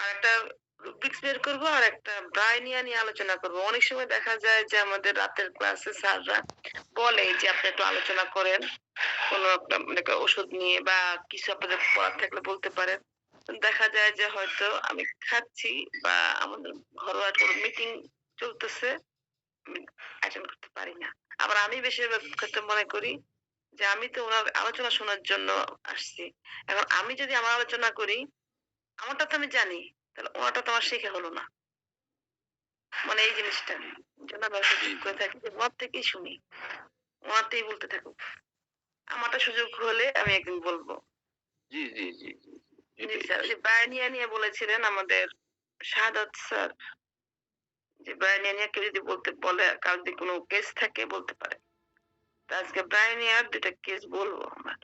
আর একটা রুব্রিক্স বের করব আর একটা ব্রাইনিয়া নিয়ে আলোচনা করব। অনেক সময় দেখা যায় যে আমাদের রাতের ক্লাসে স্যাররা বলে যে আপনি একটু আলোচনা করেন। কোন একটা মানে একটা ওষুধ নিয়ে বা কিছু আপনাদের পড়ার থাকলে বলতে পারেন। দেখা যায় যে হয়তো আমি খাচ্ছি বা আমাদের ঘরোয়া কোনো মিটিং চলতেছে, আমি অ্যাটেন্ড করতে পারি না। আবার আমি বেশিরভাগ ক্ষেত্রে মনে করি যে আমি তো উনার আলোচনা শোনার জন্য আসছি। এখন আমি যদি আমার আলোচনা করি, আমারটা তো আমি জানি। তাহলে উনারটা তো আমার শেখা হলো না। মানে এই জিনিসটা। এজন্য আমি আসলে জি, ঠিক জি। করে থাকি যে উনার থেকেই শুনি। উনারটাই বলতে থাকুক। আমারটা সুযোগ হলে আমি একদিন বলব। জি, জি, জি, জি, জি। জি এটাই। স্যার। ওই যে বায়ানিয়া নিয়ে বলেছিলেন আমাদের শাহাদাত স্যার, যে বায়ানিয়া নিয়ে কেউ যদি বলতে বলে কারো যদি কোনো কেস থাকে বলতে পারে। তো আজকে বায়ানিয়ার ২ টা কেস বলবো আমরা।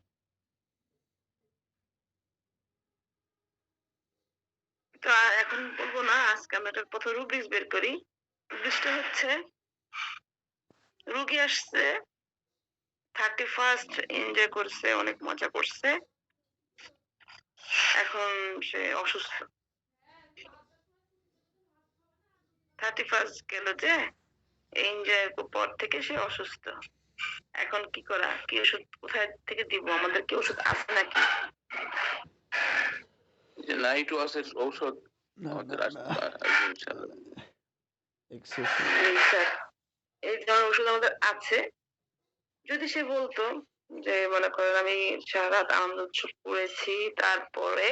তো এখন বলবো না, আজকে আমরা একটা ১ম রুব্রিক্স বের করি। রুব্রিক্সটা হচ্ছে রুগী আসছে 31st এনজয় করছে, অনেক মজা করছে। এখন সে অসুস্থ। 31st গেল যে এনজয়ের পর থেকে সে অসুস্থ। এখন কি করা? কি ওষুধ কোথায় থেকে দিব? আমাদের কি ওষুধ আছে নাকি? এই যে নাইট ওয়াশের ঔষধ না, আমাদের না, না। আসবে ইনশাআল্লাহ। এক্সেসিভ। জি স্যার। এই ধরনের ওষুধ আমাদের আছে। যদি সে বলতো যে মনে করেন আমি সারারাত আনন্দ উৎসব করেছি, তারপরে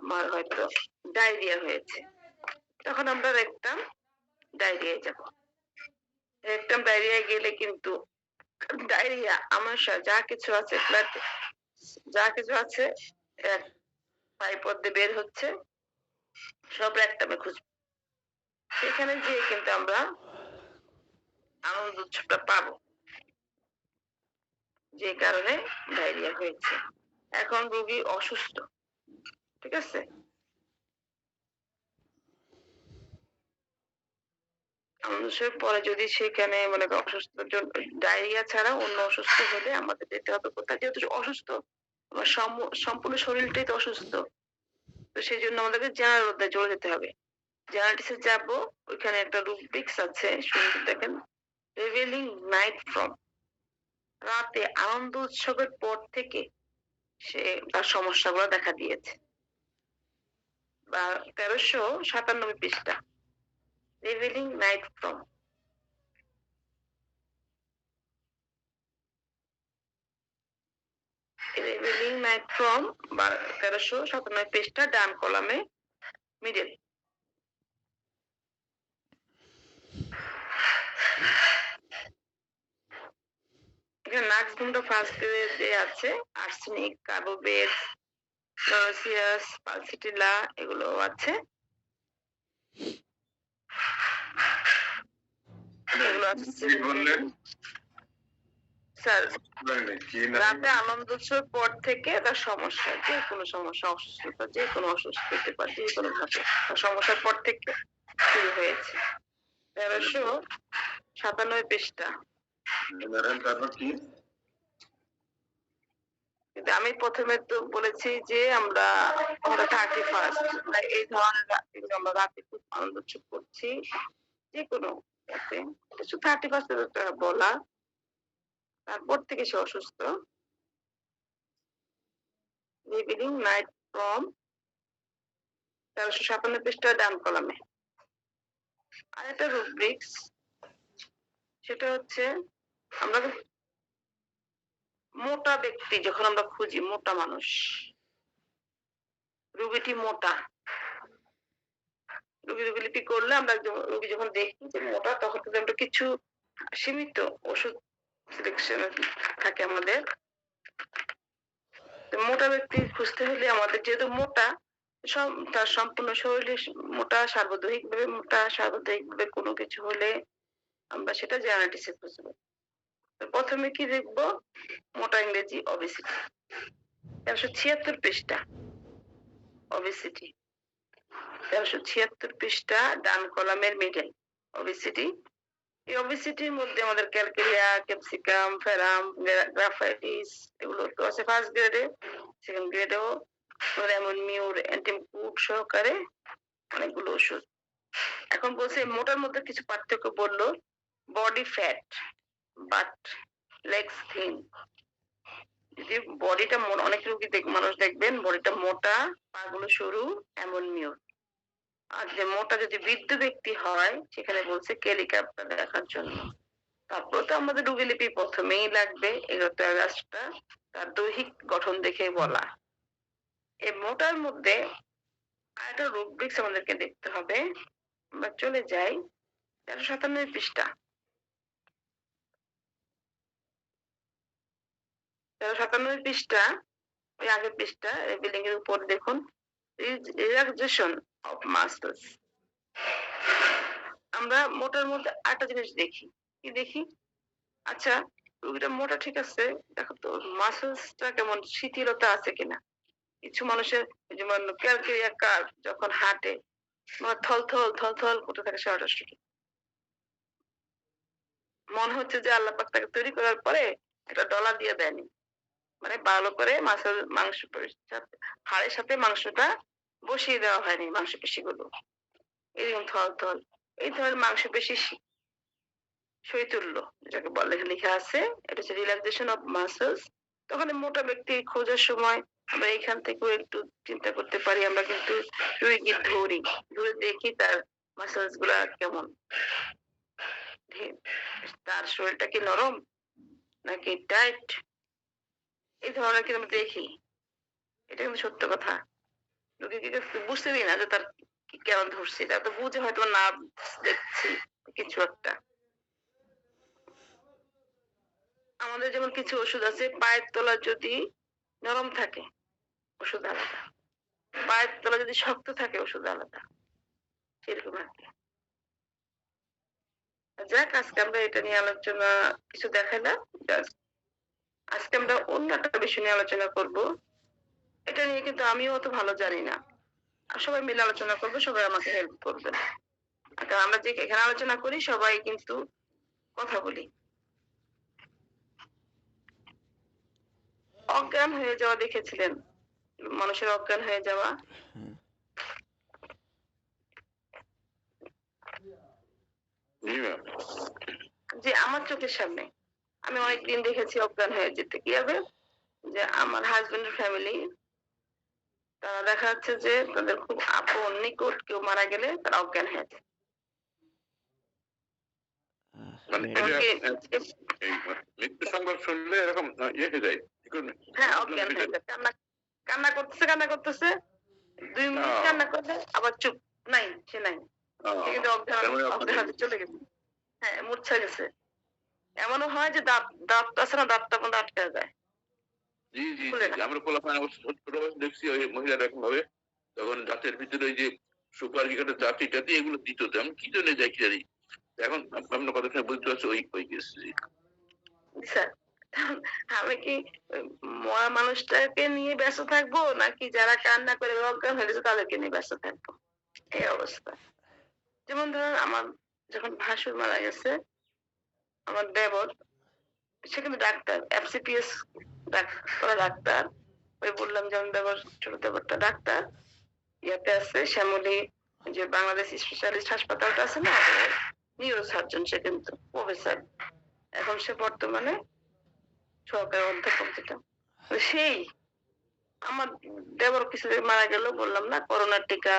আমার হয়তো ডায়রিয়া হয়েছে। তখন আমরা দেখতাম ডায়রিয়ায় যাব। দেখতাম ডায়রিয়ায় গেলে কিন্তু ডায়রিয়া, আমাশা যা কিছু আছে ব্লাড, যা কিছু আছে এক পাইপথ দিয়ে বের হচ্ছে, সব একটামে খুঁজবে। সেখানে যেয়ে কিন্তু আমরা আনন্দ উৎসবটা পাবো। যে কারণে ডায়রিয়া হয়েছে। এখন রোগী অসুস্থ। ঠিক আছে? আনন্দ উৎসবের পরে যদি সেখানে মনে করেন অসুস্থতার জন্য ডায়রিয়া ছাড়া অন্য অসুস্থ হলে আমাদের যেতে হবে কোথায়? যেহেতু সে অসুস্থ, আমার সম্পূর্ণ শরীরটাই তো অসুস্থ। তো সেজন্য আমাদেরকে জেনারেল অধ্যায়ে চলে যেতে হবে। জেনারেটিসে যাবো, ওইখানে একটা রুব্রিক্স আছে, শুনতে দেখেন। রিভিলিং নাইট ফ্রম, রাতে আনন্দ উৎসবের পর থেকে সে তার সমস্যাগুলো দেখা দিয়েছে। বা ১৩৯৭ পৃষ্ঠা। Revealing night from. Revealing night from বা ১৩৯৭ পৃষ্ঠা, ডান কলামে মিডল। এখানে নাক্সবুমটা ফার্স্ট যে আছে, আর্সেনিক, কার্বোবেট, ফ্লোরোসিয়াস, পালসিটিলা এগুলো আছে। এগুলো আছে কি বললেন? স্যার। কি না? রাতে আনন্দ উৎসবের পর থেকে তার সমস্যা, যে কোনো সমস্যা, অসুস্থতা, যে কোনো অসুস্থ হতে পারে, যে কোনো ভাবে তার সমস্যার পর থেকে শুরু হয়েছে। ১৩৯৭ পৃষ্ঠা। জেনারেল তারপর কি? কিন্তু আমি প্রথমে তো বলেছি যে আমরা 31st এই ধরনের এগুলো আমরা রাতে খুব আনন্দ উৎসব করছি, যে কোনো রাতে। কিছু 31st বলা, তারপর থেকে সে অসুস্থ। রিভিলিং নাইট ফ্রম ১৩৫৭ পৃষ্ঠা, ডান কলামে। আরেকটা রুব্রিক্স, সেটা হচ্ছে আমরা মোটা ব্যক্তি যখন আমরা খুঁজি, মোটা মানুষ, রোগীটি মোটা, রোগীলিপি করলে আমরা রোগী যখন দেখি যে মোটা, তখন কিন্তু আমরা কিছু সীমিত ওষুধ সিলেকশন থাকে আমাদের। তো মোটা ব্যক্তি খুঁজতে হলে আমাদের যেহেতু মোটা, তার সম্পূর্ণ শরীরে মোটা, সার্বদৈহিক ভাবে মোটা, সার্বদৈহিক ভাবে কোনো কিছু হলে আমরা সেটা জেনারেটিসে খুঁজবো। তো প্রথমে কি দেখবো? মোটা ইংরেজি ওবেসিটি, ১৭৭ পৃষ্ঠা। ওবেসিটি ১৭৭ পৃষ্ঠা, ডান কলামের মিডল। ওবেসিটি। এই ওবেসিটির মধ্যে আমাদের ক্যালকেরিয়া, ক্যাপসিকাম, ফেরাম, গ্রাফাইটিস এগুলো তো আছে ফার্স্ট গ্রেডে। সেকেন্ড গ্রেডেও লেমন মিউর, অ্যান্টিমকুট সহকারে অনেকগুলো ওষুধ। এখন বলছে মোটার মধ্যে কিছু পার্থক্য বললো, body fat but legs thin. যদি বডিটা অনেক রোগী মানুষ দেখবেন বডিটা মোটা, পাগুলো সরু, এমন মিউট। আর যে মোটা যদি বৃদ্ধ ব্যক্তি হয় সেখানে বলছে কেলিকাপটা দেখার জন্য। তারপরে তো আমাদের রোগীলিপি প্রথমেই লাগবে, এগুলো রাস্তা তার দৈহিক গঠন দেখে বলা। এই মোটার মধ্যে আরেকটা রুব্রিক্স আমাদেরকে দেখতে হবে। আমরা চলে যাই 1397 পৃষ্ঠা। 1397 পৃষ্ঠা, ওই আগের পৃষ্ঠা, বিল্ডিং এর উপর দেখুন, রিল্যাক্সেশন অফ মাসলস। আমরা মোটার মধ্যে আরেকটা জিনিস দেখি, কি দেখি? আচ্ছা, রোগীটা মোটা ঠিক আছে, দেখো তো মাসলসটা কেমন শিথিলতা আছে কিনা। কিছু মানুষের যেমন ক্যালকেরিয়া কার্ভ যখন হাঁটে থল থল থল থল করতে থাকে সারাটা শরীর। মনে হচ্ছে যে আল্লাহ পাক তাকে তৈরি করার পরে একটা ডলার দিয়ে দেয়নি, মানে ভালো করে মাংস হাড়ের সাথে মাংসটা বসিয়ে দেওয়া হয়নি, মাংসপেশি গুলো এরকম থল থল। এই ধরনের মাংসপেশি শৈথল্য যেটাকে বলে লেখা আছে, এটা হচ্ছে রিল্যাক্সেশন অফ মাসলস। তখন মোটা ব্যক্তি খোঁজার সময় আমরা এখান থেকেও একটু চিন্তা করতে পারি। আমরা কিন্তু রোগী ধরে দেখি তার মাসলস গুলা কেমন, তার শরীরটা কি নরম নাকি টাইট, এই ধরনের কিন্তু আমরা দেখি। এটা কিন্তু সত্য কথা। রোগীকে বুঝতে দিই না যে তার কেমন ধরছে, তার তো বুঝে হয়তো না দেখছি কিছু একটা। আমাদের যেমন কিছু ওষুধ আছে, পায়ের তলা যদি নরম থাকে ওষুধ আলাদা, পায়ের তলা যদি শক্ত থাকে ওষুধ আলাদা, সেরকম আর কি। যাক, আজকে আমরা এটা নিয়ে আলোচনা কিছু দেখাইলাম। আজকে আমরা অন্য একটা বিষয় নিয়ে আলোচনা করব। এটা নিয়ে কিন্তু আমিও অত ভালো জানি না, আর সবাই মিলে আলোচনা করবো, সবাই আমাকে হেল্প করবেন। আমরা যে এখানে আলোচনা করি সবাই কিন্তু কথা বলি। অজ্ঞান হয়ে যাওয়া দেখেছিলেন, মানুষের অজ্ঞান হয়ে যাওয়া? যে আমার চোখের সামনে আমি অনেকদিন দেখেছি অজ্ঞান হয়ে যেতে। কি হবে যে আমার হাজবেন্ডের ফ্যামিলি, তারা দেখা যাচ্ছে যে তাদের খুব আপন নিকট কেউ মারা গেলে তারা অজ্ঞান হয়ে যায়। মৃত্যু সংবাদ শুনলে এরকম ইয়ে হয়ে যায়। হ্যাঁ, অজ্ঞান হয়ে যায়, কান্না করতেছে 2 মিনিট কান্না করলে আবার চুপ, নাই সে নাই, সে কিন্তু অজ্ঞান হয়ে চলে গেছে। হ্যাঁ, মূর্ছা গেছে। এমনও হয় যে দাঁত আছে না, দাঁতটা বন্ধ আটকে যায়। জি জি, আমরা পোলাপান ছোট দেখছি ওই মহিলারা এরকম ভাবে তখন দাঁতের ভিতরে ওই যে সুপার গিকাটের দাঁত ইত্যাদি এগুলো দিত, আমি কি জন্য যাই কি জানি। এখন আপনার কথা শুনে বুঝতে পারছি ওই কেস। স্যার, আমি কি মরা মানুষটাকে নিয়ে ব্যস্ত থাকবো নাকি যারা কান্না করে অজ্ঞান হয়ে গেছে তাদেরকে নিয়ে ব্যস্ত থাকবো? এই অবস্থা। যেমন ধরুন আমার যখন ভাসুর মারা গেছে, আমার দেবর, সে কিন্তু ডাক্তার, FCPS ডাক্তার। ওই বললাম যে আমার দেবর, ছোট দেবরটা ডাক্তার, ইয়াতে আছে শ্যামলী, যে বাংলাদেশ স্পেশালিস্ট হাসপাতালটা আছে না, নিউরো সার্জন, সে কিন্তু প্রফেসর। এখন সে বর্তমানে সহকারী অধ্যাপক যেটা। সেই আমার দেবর কিছুদিন মারা গেল, বললাম না করোনার টিকা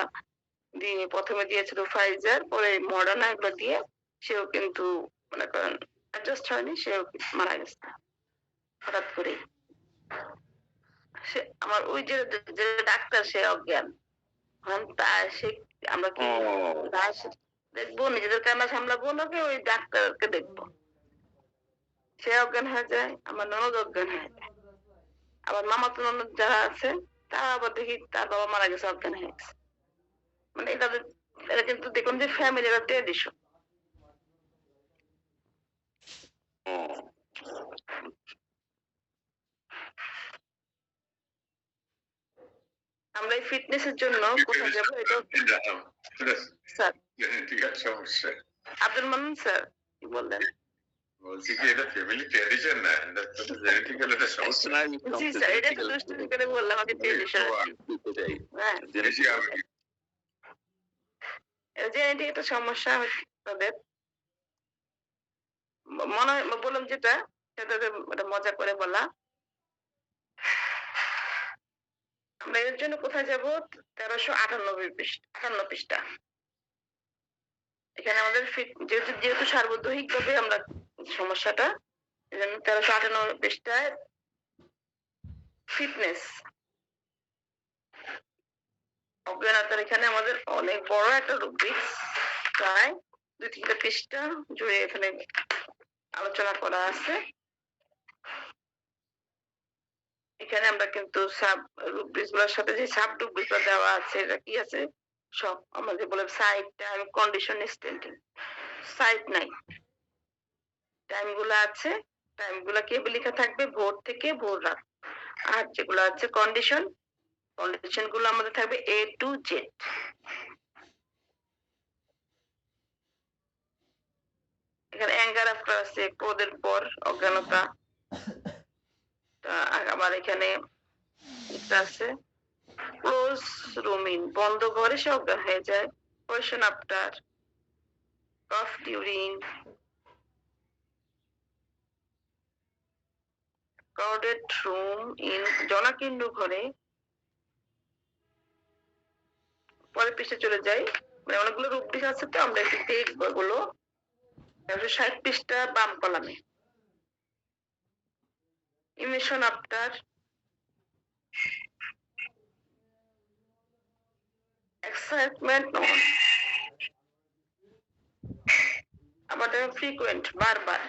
দিয়ে প্রথমে দিয়েছিল ফাইজার, পরে মডার্না, এগুলো দিয়ে সেও কিন্তু মনে করেন অ্যাডজাস্ট হয়নি, সেও মারা গেছে হঠাৎ করে। সে আমার ওই যে ডাক্তার, সে অজ্ঞান। সে আমরা কি দেখবো নিজেদের কান্না সামলাবো নাকি ওই ডাক্তারকে দেখবো? সে অজ্ঞান হয়ে যায়, আমার ননদ অজ্ঞান হয়ে যায়, আবার মামাতো ননদ যারা আছে তারা আবার দেখি তার বাবা মারা গেছে, অজ্ঞান হয়ে গেছে। মানে এটা কিন্তু দেখুন যে ফ্যামিলির একটা ট্রেডিশন। আমরা এই ফিটনেসের জন্য কোথায় যাবো এটা স্যার? ঠিক আছে, সমস্যা। আব্দুল মান্নান স্যার কি বললেন? বলছি কি এটা ফ্যামিলি ট্র্যাডিশন না, এটা তো জেনেটিক্যাল একটা সমস্যা। জি স্যার, এটা তো দুষ্টুমি করে বললাম, আমি ট্রেডিশন। হ্যাঁ, জেনেটিক একটা সমস্যা হচ্ছে তাদের। মনে হয় বললাম যেটা সেটা এটা মজা করে বলা। আমরা এর জন্য কোথায় যাব? 1398 পৃষ্ঠা। এখানে আমাদের যেহেতু সার্বদৈহিক ভাবে আমরা সমস্যাটা, এজন্য 1398 পৃষ্ঠায় ফিটনেস অজ্ঞানতার এখানে আমাদের অনেক বড় একটা রুব্রিক্স, প্রায় 2-3টা পৃষ্ঠা জুড়ে এখানে আলোচনা করা আছে। এখানে আমরা কিন্তু সাব রুব্রিক্স গুলোর সাথে যে সাব রুব্রিক্স গুলো দেওয়া আছে, এটা কি আছে? সব আমাদের বলে side, time, condition, standing. Side নাই, টাইম গুলো আছে। টাইম গুলা কি লেখা থাকবে? ভোর থেকে ভোর রাত। আর যেগুলো আছে কন্ডিশন, কন্ডিশন গুলো আমাদের থাকবে A to Z। এখানে অ্যাঙ্গার আফটার আছে, ক্রোধের পর অজ্ঞানতা। আবার এখানে এটা আছে ক্লোজ রুমিং, বন্ধ ঘরে সে অজ্ঞান হয়ে যায়। Question after, cough during, crowded room in, জনাকীর্ণ ঘরে। পরের পৃষ্ঠে চলে যাই, মানে অনেকগুলো রূপদিক আছে তো আমরা একটু দেখবো এগুলো। 160 পৃষ্ঠা বাম কলামে ইমিশন আফটার, এক্সাইটমেন্ট নন, আবার ফ্রিকুয়েন্ট, বারবার।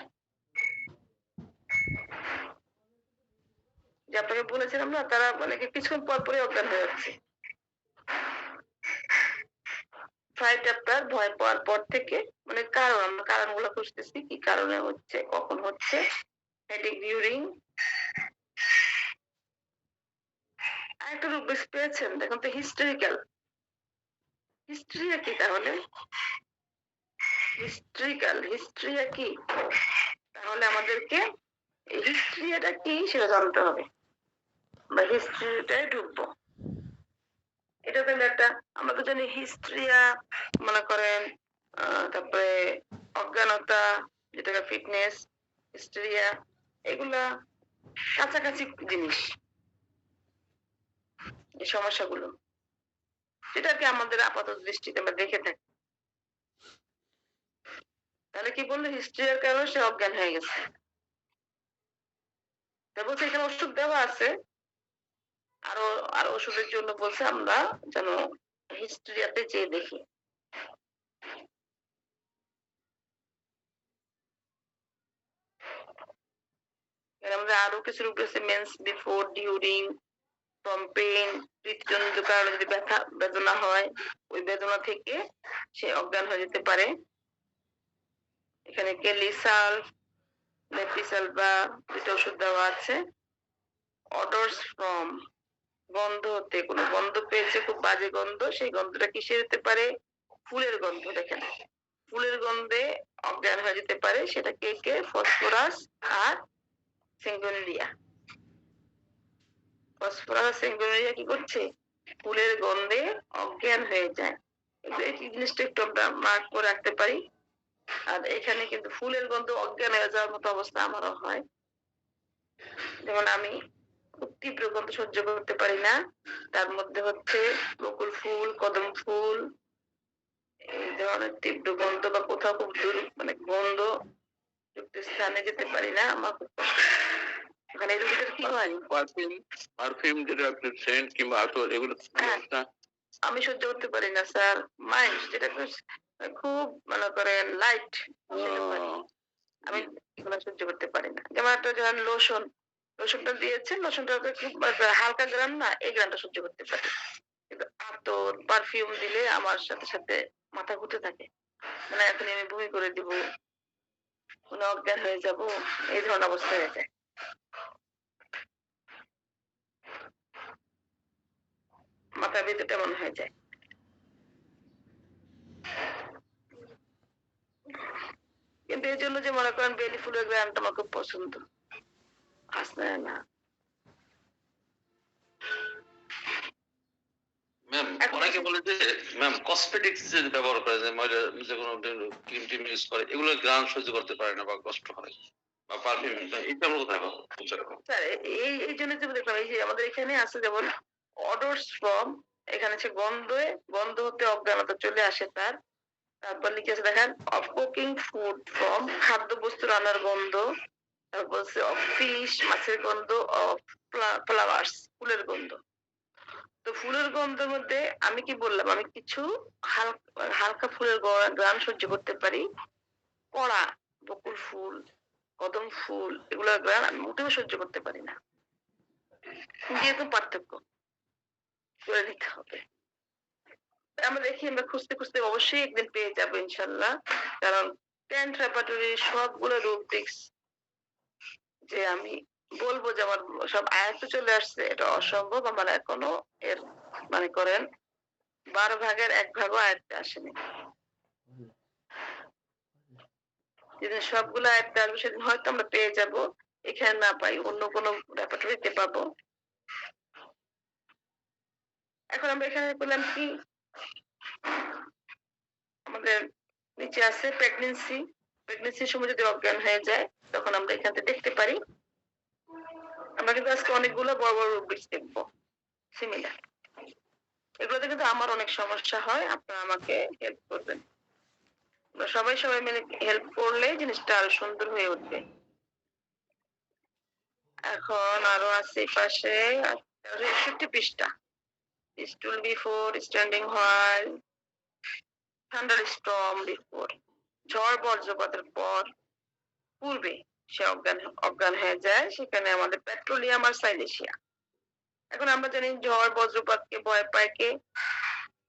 যে আপনাকে বলেছিলাম না, তারা মানে কিছুক্ষণ পর পরই অজ্ঞান হয়ে যাচ্ছে। ফ্রাইট আফটার, ভয় পাওয়ার পর থেকে, মানে কারণ, আমরা কারণগুলো খুঁজতেছি কি কারণে হচ্ছে, কখন হচ্ছে। Headache during. আরেকটা রূপ পেয়েছেন, দেখুন তো, হিস্টোরিক্যাল। হিস্ট্রিয়া কি তাহলে? হিস্ট্রিক্যাল, হিস্ট্রিয়া কি? তাহলে আমাদেরকে এই হিস্ট্রিয়াটা কি সেটা জানতে হবে, আমরা হিস্ট্রিটাই ঢুকবো। এটা তাহলে একটা, আমরা তো জানি হিস্ট্রিয়া মনে করেন, তারপরে অজ্ঞানতা যেটাকে ফিটনেস, হিস্ট্রিয়া, এগুলা কাছাকাছি জিনিস। এই সমস্যাগুলো যেটাকে আমাদের আপাতত দৃষ্টিতে আমরা দেখে থাকি। তাহলে কি বললো? হিস্ট্রিয়ার কারণে সে অজ্ঞান হয়ে গেছে। তারপর এখানে ওষুধ দেওয়া আছে, আরো আরো ওষুধের জন্য বলছে আমরা যেন হিস্ট্রিয়াতে যেয়ে দেখি। আমাদের আরো কিছু রূপ আছে, menses before, during, from pain, হৃদজনিত কারণে যদি ব্যথা বেদনা হয়, ওই বেদনা থেকে সে অজ্ঞান হয়ে যেতে পারে। এখানে কেলিসাল, লেপিসাল বা দুটো ওষুধ দেওয়া আছে। অডার্স ফ্রম, গন্ধ হতে, কোনো গন্ধ পেয়েছে, খুব বাজে গন্ধ, সেই গন্ধটা কিসের হতে পারে? ফুলের গন্ধ। দেখেন, ফুলের গন্ধে অজ্ঞান হয়ে যেতে পারে, সেটা কে? ফসফরাস আর সিঙ্গোনিয়া। ফসফরাস আর সিঙ্গোনিয়া কি করছে? ফুলের গন্ধে অজ্ঞান হয়ে যায়। এই জিনিসটা একটু আমরা মার্ক করে রাখতে পারি। আর এখানে কিন্তু ফুলের গন্ধ অজ্ঞান হয়ে যাওয়ার মতো অবস্থা আমারও হয়। যেমন আমি খুব তীব্র গন্ধ সহ্য করতে পারি না, তার মধ্যে হচ্ছে বকুল ফুল, কদম ফুল, এই ধরনের তীব্র গন্ধ, বা কোথাও খুব দূর মানে গন্ধ যুক্ত স্থানে যেতে পারি না, আমার খুব কষ্ট। ওখানে এই রোগীদের কি হয়? পারফিউম যেটা সেন্ট কিংবা আতর, এগুলো আমি সহ্য করতে পারি না স্যার। মাইন্ড যেটা খুব মনে করেন লাইট, আমি এগুলো সহ্য করতে পারি না। যেমন একটা যখন লোশনটা দিয়েছেন, লোশনটা খুব হালকা গ্রাম না, এই গ্রামটা সহ্য করতে পারি। কিন্তু আতর, পারফিউম দিলে আমার সাথে সাথে মাথা ঘুরতে থাকে, মানে এখন আমি বমি করে দিব, কোনো অজ্ঞান হয়ে যাব, এই ধরনের অবস্থা হয়ে যায়। মাথার ভিতরটা এমন হয়ে যায়। কিন্তু এর জন্য যে মনে করেন বেলি ফুলের গ্রামটা আমার খুব পছন্দ, আসলে না। ম্যাম এখন অনেকে বলে যে ম্যাম কসমেটিক্স যে ব্যবহার করে যে মহিলা যে কোনো ক্রিম টিম ইউজ করে এগুলো গ্রাম সহ্য করতে পারে না বা কষ্ট হয় বা পারফিউম এটা আমরা কোথায় পাবো স্যার এই এই জন্য যে দেখলাম এই যে আমাদের এখানে আছে যেমন অডর্স ফ্রম, এখানে হচ্ছে গন্ধে, গন্ধ হতে অজ্ঞানতা চলে আসে তার। তারপর লিখেছে দেখেন অফ কুকিং ফুড ফ্রম, খাদ্য বস্তু রান্নার গন্ধ। তারপর হচ্ছে অফ ফিশ, মাছের গন্ধ। অফ ফ্লাওয়ার্স, ফুলের গন্ধ। তো ফুলের গন্ধের মধ্যে আমি কি বললাম, আমি কিছু হালকা হালকা ফুলের গ্রাম সহ্য করতে পারি। কড়া বকুল ফুল, কদম ফুল, এগুলোর গ্রাম আমি মোটেও সহ্য করতে পারি না। যেহেতু পার্থক্য করে নিতে হবে। আমরা দেখি, আমরা খুঁজতে খুঁজতে অবশ্যই একদিন পেয়ে যাবো ইনশাল্লাহ। কারণ টেন্ট রেপার্টরির সবগুলো রুব্রিক্স যে আমি বলবো যে আমার সব আয়ত্তে চলে আসছে, এটা অসম্ভব। আমার এখনো এর মানে করেন 12 ভাগের 1 ভাগও আয়ত্তে আসেনি। যেদিন সবগুলো আয়ত্তে আসবে সেদিন হয়তো আমরা পেয়ে যাব। এখানে না পাই অন্য কোনো রেপার্টরিতে পাবো। এখন আমরা এখানে পেলাম কি, আমাদের নিচে আছে প্রেগনেন্সি। প্রেগনেন্সির সময় যদি অজ্ঞান হয়ে যায় তখন আমরা এখান থেকে দেখতে পারি। আমরা কিন্তু আজকে অনেকগুলো বড় বড় রুব্রিক্স দেখবো সিমিলার। এগুলোতে কিন্তু আমার অনেক সমস্যা হয়, আপনারা আমাকে হেল্প করবেন। আমরা সবাই সবাই মিলে হেল্প করলে জিনিসটা আরো সুন্দর হয়ে উঠবে। এখন আরো আছে এই পাশে 61 পৃষ্ঠা। Stool before standing while, thunder storm before, ঝড় বজ্রপাতের পর, পূর্বে সে অজ্ঞান হয়ে যায়, সেখানে আমাদের পেট্রোলিয়াম আর সাইলেশিয়া। এখন আমরা জানি ঝড় বজ্রপাতকে ভয় পায় কে?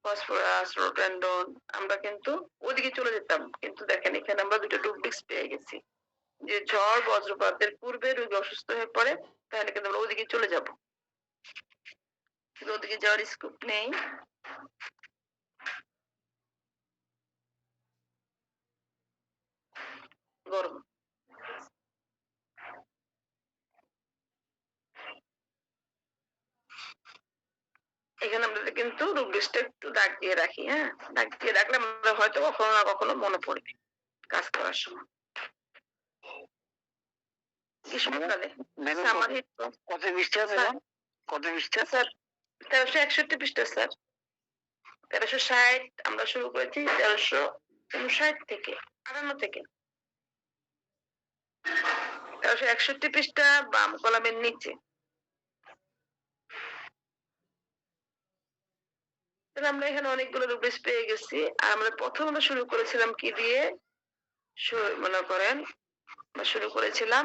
ফসফরাস, রোডেন্ডন। আমরা কিন্তু ওদিকে চলে যেতাম, কিন্তু দেখেন এখানে আমরা দুটো রুব্রিক্স পেয়ে গেছি যে ঝড় বজ্রপাতের পূর্বে রোগী অসুস্থ হয়ে পড়ে, তাহলে কিন্তু আমরা ওদিকে চলে যাব। কিন্তু ওদিকে যাওয়ার স্কোপ নেই। গরম, এখানে আমরা কিন্তু রুব্রিক্সটা একটু দাগ দিয়ে রাখি। হ্যাঁ, দাগ দিয়ে রাখলে আমরা হয়তো কখনো না কখনো মনে পড়বে কাজ করার সময়। গ্রীষ্মকালে সামার হিট কত পৃষ্ঠা ম্যাডাম? কত পৃষ্ঠা? স্যার 1361 পৃষ্ঠা স্যার। 1360 আমরা শুরু করেছি 1359 থেকে 58 থেকে। 1361 পৃষ্ঠা বাম কলামের নিচে। তাহলে আমরা এখানে অনেকগুলো রুব্রিক্স পেয়ে গেছি। আর আমরা প্রথম আমরা শুরু করেছিলাম কি দিয়ে? মনে করেন আমরা শুরু করেছিলাম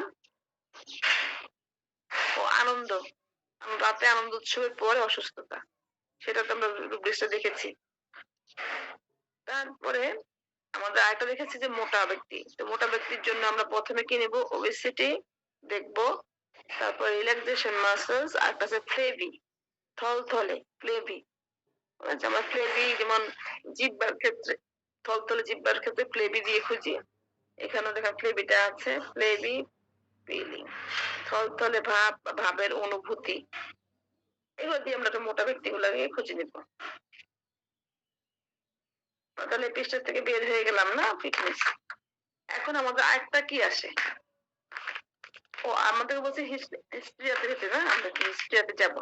ও আনন্দ, রাতে আনন্দ উৎসবের পরে অসুস্থতা, সেটা তো আমরা রুব্রিক্সটা দেখেছি। তারপরে আমাদের আরেকটা দেখেছি যে মোটা ব্যক্তি। তো মোটা ব্যক্তির জন্য আমরা প্রথমে কি নেব? ওবেসিটি দেখবো, তারপর রিল্যাক্সেশন মাসলস, আর কাছে ফ্লেভি, থলথলে ফ্লেভি। আমরা ফ্লেভি যেমন জিহ্বার ক্ষেত্রে, থলথলে জিহ্বার ক্ষেত্রে ফ্লেভি দিয়ে খুঁজি। এখানে দেখেন ফ্লেভিটা আছে, ফ্লেভি ফিলিং, থলথলে ভাব, ভাবের অনুভূতি। এগুলো দিয়ে আমরা মোটা ব্যক্তিগুলোকে খুঁজে নিব। তাহলে পৃষ্ঠা থেকে বের হয়ে গেলাম না ফিটনেস। এখন আমাদের আরেকটা কি আসে? ও আমাদের বলছে হিস্ট্রিয়াতে যেতে না, আমরা কি হিস্ট্রিয়াতে যাব?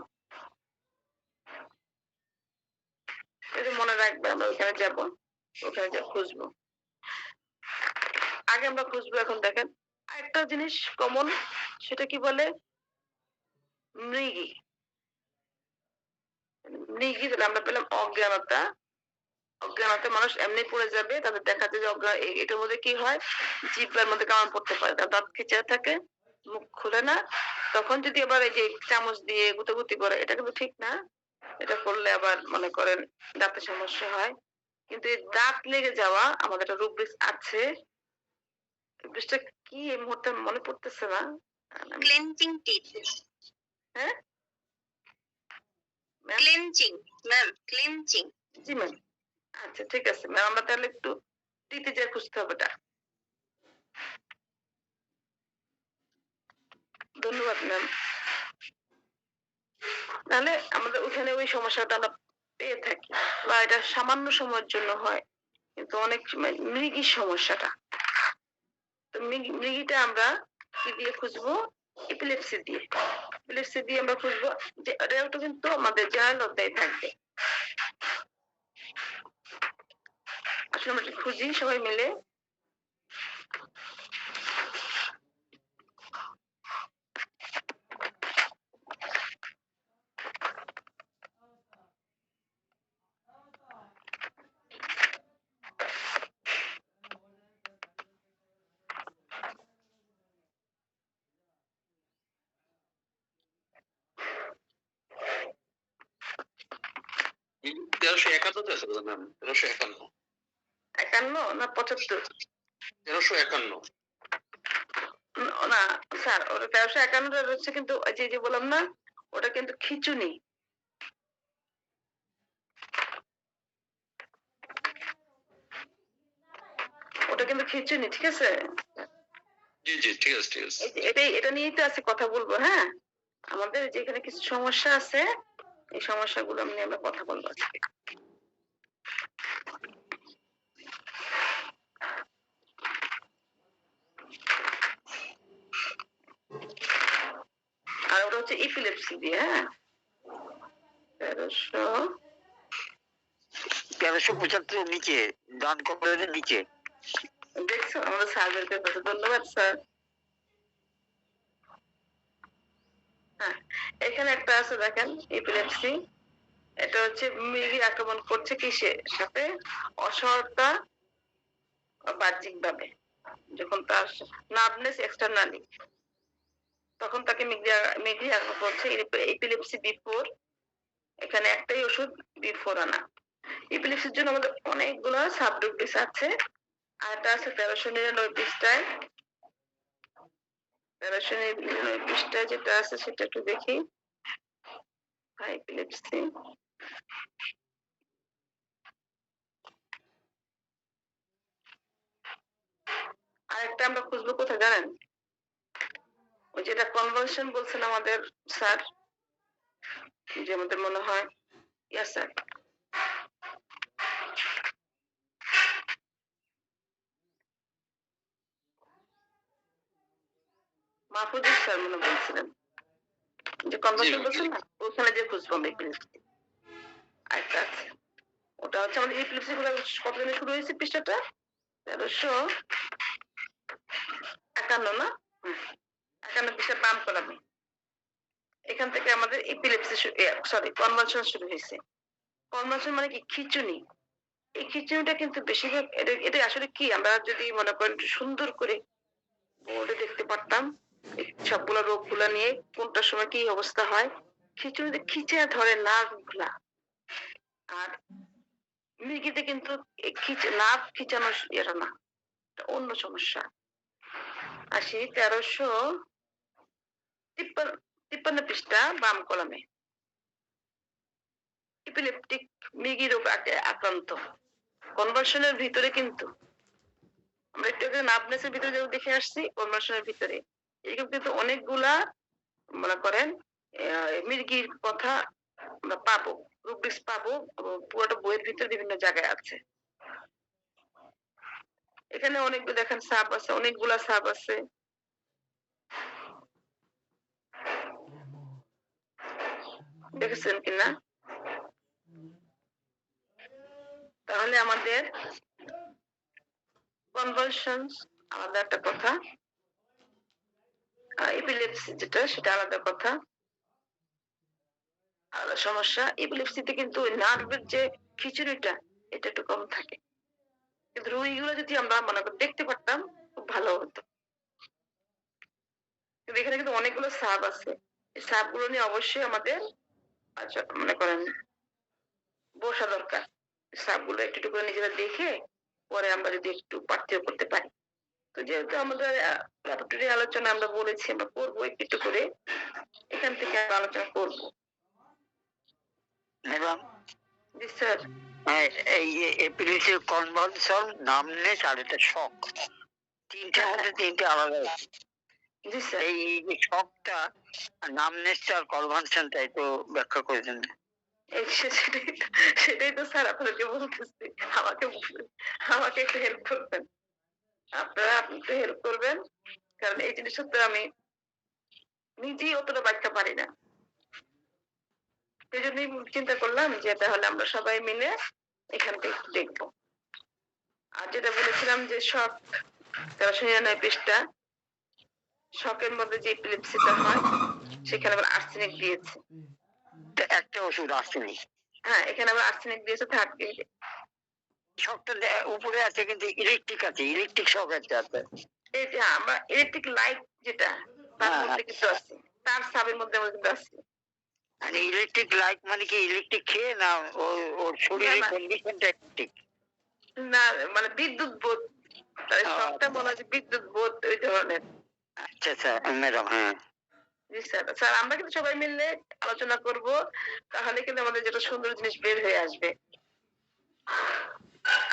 এটা মনে রাখবে, আমরা ওখানে যাব, ওখানে যা খুঁজবো। আগে আমরা খুঁজবো। এখন দেখেন আরেকটা জিনিস কমন, সেটা কি বলে? মৃগী। মৃগী আমরা পেলাম অজ্ঞানতা। অজ্ঞানতা মানুষ এমনি পড়ে যাবে, তাদের দেখা যায় যে অজ্ঞান। এটার মধ্যে কি হয়? জিহ্বার মধ্যে কামড় পড়তে পারে, তার দাঁত খিচে থাকে, মুখ খুলে না। তখন যদি আবার এই যে চামচ দিয়ে গুতাগুতি করে, এটা কিন্তু ঠিক না। এটা করলে আবার মনে করেন দাঁতের সমস্যা হয়। কিন্তু এই দাঁত লেগে যাওয়া আমাদের একটা রুব্রিক্স আছে। রুব্রিক্সটা কি এই মুহূর্তে মনে পড়তেছে না। Cleansing teeth. হ্যাঁ, ক্লেনজিং ম্যাম, ক্লেনজিং। জি ম্যাম। আচ্ছা ঠিক আছে ম্যাম, আমরা তাহলে একটু টিতে যা খুঁজতে হবে এটা। ধন্যবাদ ম্যাম। তাহলে আমাদের ওখানে ওই সমস্যাটা আমরা পেয়ে থাকি, বা এটা সামান্য সময়ের জন্য হয়, কিন্তু অনেক সময় মৃগীর সমস্যাটা, তো মৃগীটা আমরা কি দিয়ে খুঁজবো? এপিলেপসি দিয়ে। এপিলেপসি দিয়ে আমরা খুঁজবো, যে এটাও কিন্তু আমাদের জেনারেল অধ্যায় থাকবে। আসলে আমরা একটু খুঁজি সবাই মিলে। তেরোশো একান্নতে আছে ম্যাম, 1351। 51 না 75? 1351। না স্যার, ওটা 1351 হচ্ছে, কিন্তু ওই যে বললাম না, ওটা কিন্তু খিচুনি। ওটা কিন্তু খিচুনি, ঠিক আছে? জি জি, ঠিক আছে ঠিক আছে। এটা নিয়েই তো আছে, কথা বলবো। হ্যাঁ, আমাদের যেখানে কিছু সমস্যা আছে, এই সমস্যাগুলো নিয়ে আমরা কথা বলবো আজকে। আর ওটা হচ্ছে ইপিলেপসি দিয়ে। হ্যাঁ, 1375 নিচে, ডান কপালের নিচে। দেখছো আমাদের স্যারদেরকে কত ধন্যবাদ স্যার। হ্যাঁ, এখানে একটা আছে দেখেন, এপিলেপসি। এটা হচ্ছে মৃগী আক্রমণ করছে কিসের সাথে? অসহজতা বাহ্যিক ভাবে, যখন তার নার্ভনেস এক্সটার্নালি, তখন তাকে মৃগী আক্রমণ করছে। এপিলেপসি বিফোর, এখানে একটাই ওষুধ, বিফোর আনা। এপিলেপসির জন্য আমাদের অনেকগুলো সাবডোপিস আছে। আর এটা আছে 1399 পৃষ্ঠায়। 1399 পৃষ্ঠায় যেটা আছে সেটা একটু দেখি। এপিলেপসি, আরেকটা আমরা খুঁজবো কোথায় জানেন? ওই যেটা কনভালশন বলছেন আমাদের স্যার, যে আমাদের মনে হয়, ইয়েস স্যার, মাহফুজুর স্যার মনে বলছিলেন যে কনভালশন বলছেন না, ওখানে যে খুঁজবো আমরা এপিলেপসি। আরেকটা আছে, ওটা হচ্ছে আমাদের এপিলেপসি গুলো কতদিনে শুরু হয়েছে পৃষ্ঠাটা? 1351 না? 51 পৃষ্ঠা বাম কলামে। এখান থেকে আমাদের এপিলেপসি, সরি, কনভালশন শুরু হয়েছে। কনভালশন মানে কি? খিচুনি। এই খিচুনিটা কিন্তু বেশিরভাগ, এটা আসলে কি, আমরা যদি মনে করেন একটু সুন্দর করে বোর্ডে দেখতে পারতাম এই সবগুলো রোগ গুলা নিয়ে, কোনটার সময় কি অবস্থা হয়। খিচুনিতে খিচে ধরে নার্ভ গুলা। আর মৃগীতে কিন্তু নার্ভ খিচানো এটা না, এটা অন্য সমস্যা। আসি 1353 পৃষ্ঠা বাম কলামে, ইপিলেপটিক মৃগী রোগ আক্রান্ত। কনভার্সনের ভিতরে কিন্তু আমরা একটু আগে নার্ভনেসের ভিতরে যেগুলো দেখে আসছি, কনভার্সনের ভিতরে এরকম কিন্তু অনেকগুলা, মনে করেন, মৃগীর কথা আমরা পাবো, রুব্রিক্স পাবো। পুরোটা বইয়ের ভিতরে বিভিন্ন জায়গায় আছে। এখানে অনেকগুলো দেখেন সাব আছে, অনেকগুলা সাব আছে। দেখেছেন কিনা? তাহলে আমাদের কনভালশন আলাদা একটা কথা, এপিলেপসি যেটা সেটা আলাদা কথা, আলাদা সমস্যা। এপিলেপসিতে কিন্তু নার্ভের যে খিচুড়িটা, এটা একটু কম থাকে। কিন্তু রোগীগুলো যদি আমরা মনে করি দেখতে পারতাম, খুব ভালো হতো। কিন্তু এখানে কিন্তু অনেকগুলো সাব আছে, এই সাব গুলো নিয়ে অবশ্যই আমাদের, আচ্ছা, মনে করেন বসা দরকার। সাব গুলো একটু একটু করে নিজেরা দেখে পরে আমরা যদি একটু পার্থক্য করতে পারি। তো যেহেতু আমাদের ল্যাবরেটরি আলোচনা আমরা বলেছি আমরা করবো একটু একটু করে, এখান থেকে আমরা আলোচনা করবো। ম্যাডাম, জি স্যার। এই এপিলেপসির কনভালশন, নামনেস আর এটা শক, তিনটে মধ্যে তিনটে আলাদা। জি স্যার। এই যে শকটা, নামনেসটা আর কনভালশনটা একটু ব্যাখ্যা করে দেন। সেটাই তো স্যার আপনাদেরকে বলতেছি। আমাকে আমাকে একটু হেল্প করবেন। আপনি একটু হেল্প করবেন। কারণ এই জিনিসটা তো আমি নিজেই অতটা ব্যাখ্যা পারি না। সেজন্যই চিন্তা করলাম যে তাহলে আমরা সবাই মিলে এখানটা একটু দেখবো। আর যেটা বলেছিলাম যে শক ১৩৯৯ পৃষ্ঠা, শকের মধ্যে যে এপিলেপসিটা হয় সেখানে আবার আর্সেনিক দিয়েছে। একটা ওষুধ আসেনি, হ্যাঁ, এখানে আবার আর্সেনিক দিয়েছে থার্ড পেজে। শকটা উপরে আছে কিন্তু ইলেকট্রিক আছে, ইলেকট্রিক শক আছে। এই যে আমরা ইলেকট্রিক লাইট যেটা তার হ্যাঁ, মধ্যে কিন্তু আছে, তার সাবের মধ্যে আমার কিন্তু আছে। মানে ইলেকট্রিক লাইট মানে কি ইলেকট্রিক খেয়ে না ওর শরীরের না, না। কন্ডিশনটা ইলেকট্রিক? না মানে বিদ্যুৎ বোধ, তার শকটা মনে হচ্ছে বিদ্যুৎ বোধ ওই ধরনের। আচ্ছা আচ্ছা ম্যাডাম, হ্যাঁ। জি স্যার। স্যার আমরা কিন্তু সবাই মিলে আলোচনা করব, তাহলে কিন্তু আমাদের যেটা সুন্দর জিনিস বের হয়ে আসবে।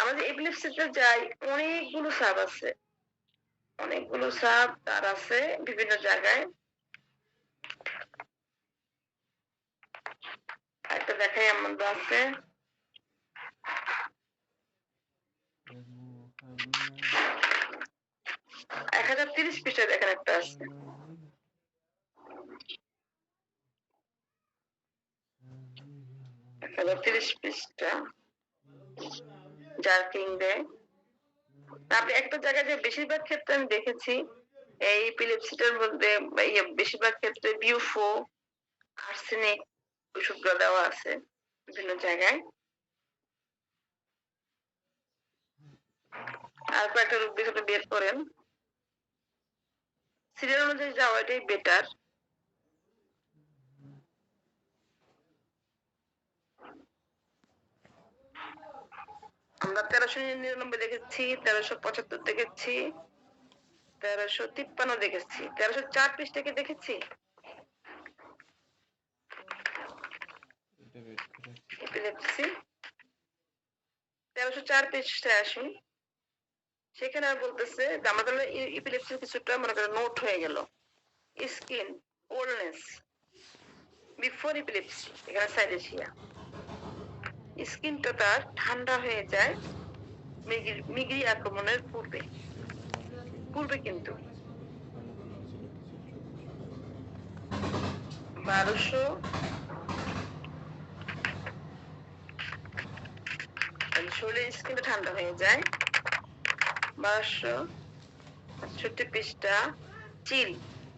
আমাদের এপিলেপসিতে যাই অনেকগুলো সাব আছে, অনেকগুলো সাব তার আছে বিভিন্ন জায়গায়। একটা দেখাই আমাদের আছে ১০৩০ পৃষ্ঠায় দেখেন একটা আছে। ১০৩০ পৃষ্ঠা জার্কিং দেয়। আপনি একটা জায়গায় যে বেশিরভাগ ক্ষেত্রে আমি দেখেছি এই এপিলেপসিটার মধ্যে বেশিরভাগ ক্ষেত্রে বিউফো, আর্সেনিক ওষুধগুলো দেওয়া আছে বিভিন্ন জায়গায়। আর কয়েকটা রোগ বিগত বের করেন, সিরিয়াল অনুযায়ী যাওয়া এটাই বেটার। আমরা ১৩৯৯ দেখেছি, ১৩৭৫ দেখেছি, ১৩৫৩ দেখেছি, ১৩০৪ পৃষ্ঠাকে দেখেছি এপিলেপসি। ১৩০৪ পৃষ্ঠায় আসুন, সেখানে আর বলতেছে যে আমাদের এপিলেপসির কিছুটা মনে করেন নোট হয়ে গেল। স্কিন ওল্ডনেস বিফোর এপিলেপসি, এখানে সাইলেশিয়া। স্কিনটা তার ঠান্ডা হয়ে যায় মিগ্রি আক্রমণের পূর্বে, কিন্তু ১২০০ শরীরের স্কিনটা ঠান্ডা হয়ে যায়। ১২৬৬ পৃষ্ঠা চিল,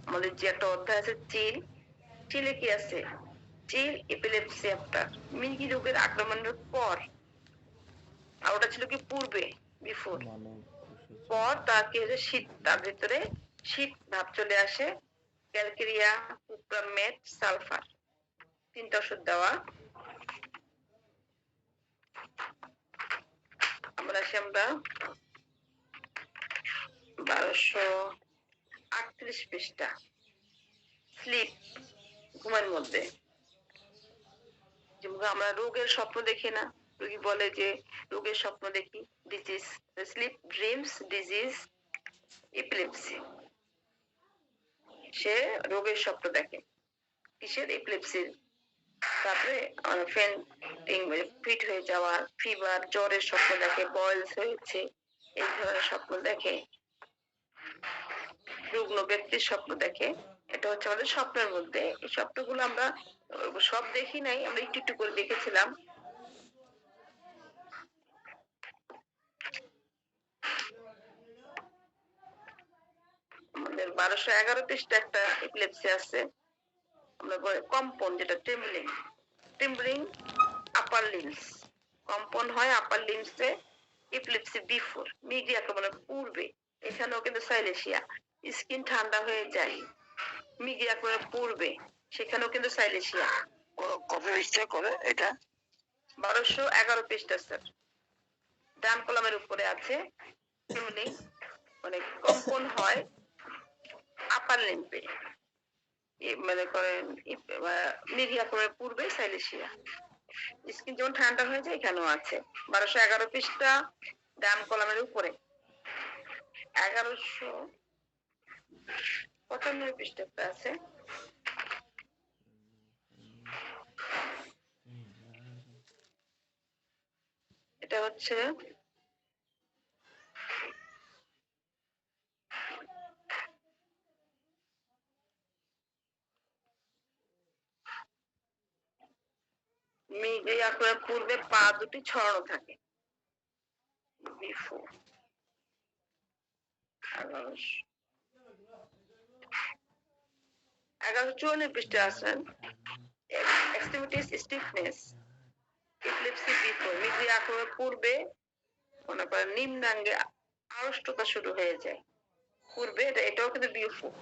আমাদের যে একটা অধ্যায় আছে চিল, চিলে কি আছে? চিল এপিলেপসি আপনার মির্গি রোগের আক্রমণের পর, আর ওটা ছিল কি পূর্বে বিফোর। পর তাকে শীত, তার ভিতরে শীত ভাব চলে আসে, ক্যালকেরিয়া, কুপ্রামেট, সালফার, ৩টা ওষুধ দেওয়া। আমরা ১২৩৮ পৃষ্ঠা স্লিপ, ঘুমের মধ্যে। আমরা রোগের স্বপ্ন দেখি না, রোগী বলে যে রোগের স্বপ্ন দেখি, disease sleep dreams disease epilepsy. সে রোগের স্বপ্ন দেখে, কিসের? এপিলেপসির। তারপরে ফিট হয়ে যাওয়া, ফিভার, জ্বরের স্বপ্ন দেখে, বয়েলস হয়েছে, এই ধরনের স্বপ্ন দেখে, রুগ্ন ব্যক্তির স্বপ্ন দেখে। এটা হচ্ছে আমাদের স্বপ্নের মধ্যে। এই স্বপ্নগুলো আমরা সব দেখি নাই, আমরা একটু একটু করে দেখেছিলাম। আমাদের ১২১১ পৃষ্ঠা একটা এপিলেপসি আছে, আমরা কম্পন, যেটা টিম্বলিং আপার লিমস, কম্পন হয় আপার লিমসে এপিলেপসি বিফোর, মিগ্রি আক্রমণের পূর্বে। এখানেও কিন্তু সাইলেশিয়া, স্কিন ঠান্ডা হয়ে যায় মিগ্রি আক্রমণের পূর্বে, সেখানেও কিন্তু সাইলেশিয়া। কত পৃষ্ঠা করে এটা? ১২১১ পৃষ্ঠা স্যার, ডান কলামের উপরে আছে। মানে কম্পন হয় আপার লিম্পে, মনে করেন মিগ্রি আক্রমণের পূর্বে সাইলেশিয়া। স্কিন যেমন ঠান্ডা হয়ে যায়, এখানেও আছে। ১২১১ পৃষ্ঠা ডান কলামের উপরে। ১১৯৫ পৃষ্ঠাতে আছে। এটা হচ্ছে মিডিয়া করে পূর্বে পা দুটি ছড়ানো থাকে। বিফোর 1154 পৃষ্ঠে আছেন। Extremities stiffness epilepsy before media আক্রমণের পূর্বে মনে করেন নিম্নাঙ্গে আড়ষ্টতা শুরু হয়ে যায় পূর্বে, এটাও কিন্তু বিফোর।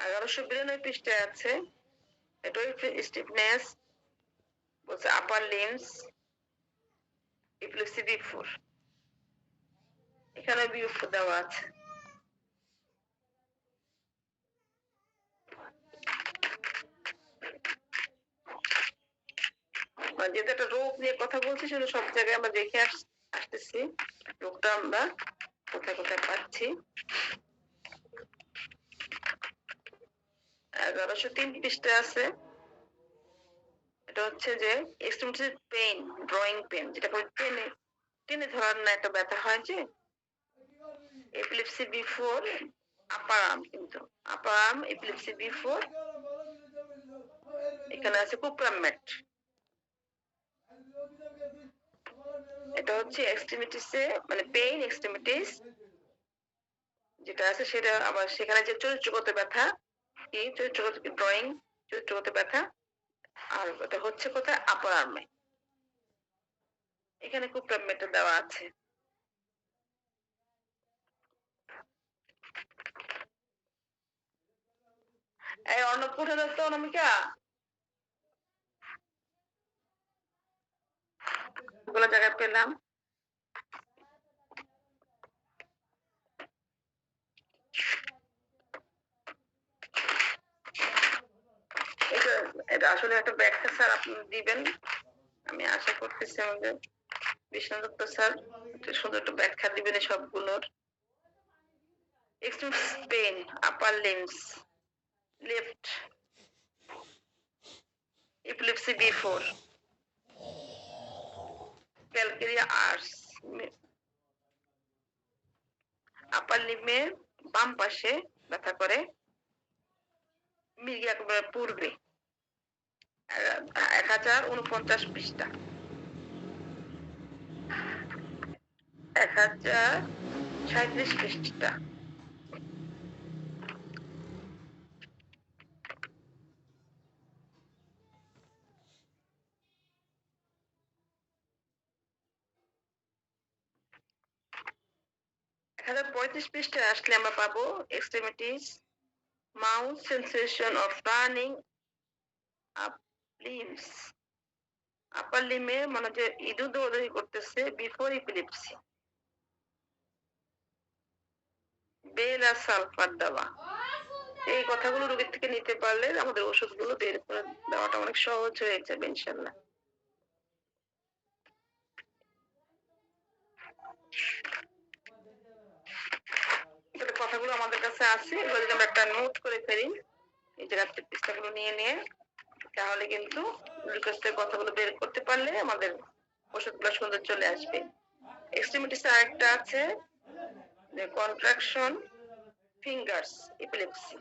1192 পৃষ্ঠে আছে, এটাও স্টিফনেস বলছে আপার লিমস এপিলেপসি বিফোর, এখানে বিফোর দেওয়া আছে। যেহেতু একটা রোগ নিয়ে কথা বলছি, সেটা সব জায়গায় আমরা দেখে আসতেছি রোগটা আমরা কোথায় কোথায় পাচ্ছি। 1103 পৃষ্ঠে আছে, এটা হচ্ছে যে এক্সট্রিমিটি পেইন, ড্রয়িং পেন, যেটা টেনে টেনে ধরার না একটা ব্যথা হয় যে, এপিলেপসি বিফোর আপার আর্ম, কিন্তু আপার আর্ম এপিলেপসি বিফোর। এখানে আছে কুপ্রামেট, এটা হচ্ছে এক্সট্রিমিটিসে মানে পেইন এক্সট্রিমিটিস যেটা আছে সেটা। আবার সেখানে যে চরিত্রগত ব্যথা, কি চরিত্রগত ড্রয়িং চরিত্রগত ব্যথা, আর এটা হচ্ছে কোথায় আপার আর্মে, এখানে কুপ্রামেটটা দেওয়া আছে। এই অন্নপূর্ণা দত্ত অনামিকা গুলো জায়গায় পেলাম। এটা আসলে একটা ব্যাখ্যা স্যার আপনি দিবেন, আমি আশা করতেছি আমাদের বিষ্ণু দত্ত স্যার সুন্দর একটা ব্যাখ্যা দিবেন এই সবগুলোর। Extreme pain upper limbs left epilepsy before ক্যালকেরিয়া আর্স আপার লিমের বাম পাশে ব্যথা করে মির্গি একেবারে পূর্বে। 1049 পৃষ্ঠা, 1037 পৃষ্ঠা। পৃষ্ঠায় আসলে আমরা পাবো extremities mouth sensation of turning up limbs, upper লিমে মানে যে ইঁদুর দৌড়াদৌড়ি করতেছে বিফোর এপিলেপসি। বেল আর সালফার দেওয়া, এই কথাগুলো রোগীর থেকে নিতে পারলে আমাদের ওষুধগুলো বের করে দেওয়াটা অনেক সহজ হয়ে যাবে ইনশাল্লাহ। কথাগুলো আমাদের কাছে আছে, এগুলো যদি আমরা একটা নোট করে ফেলি এই জায়গাতে পৃষ্ঠাগুলো নিয়ে নিয়ে, তাহলে কিন্তু রিকোয়েস্টের কথাগুলো বের করতে পারলে আমাদের ওষুধগুলো সুন্দর চলে আসবে। এক্সট্রিমিটিস আরেকটা আছে যে কন্ট্রাকশন ফিঙ্গার্স এপিলেপসি,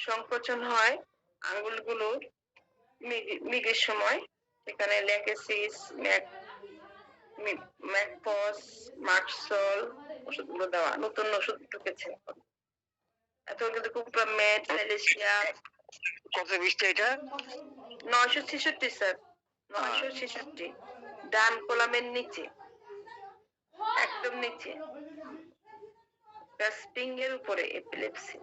সংকোচন হয় আঙ্গুলগুলোর মিগের সময়, এখানে ল্যাকেসিস ম্যাকপস মার্কসল ওষুধগুলো দেওয়া, নতুন ওষুধ ঢুকেছে এত কিন্তু কুপ্রামেট সেলেসিয়া। কত পৃষ্ঠা এটা? 966 স্যার, 966 ডান কলামের নিচে, একদম নিচে স্প্রিং এর উপরে এপিলেপসি।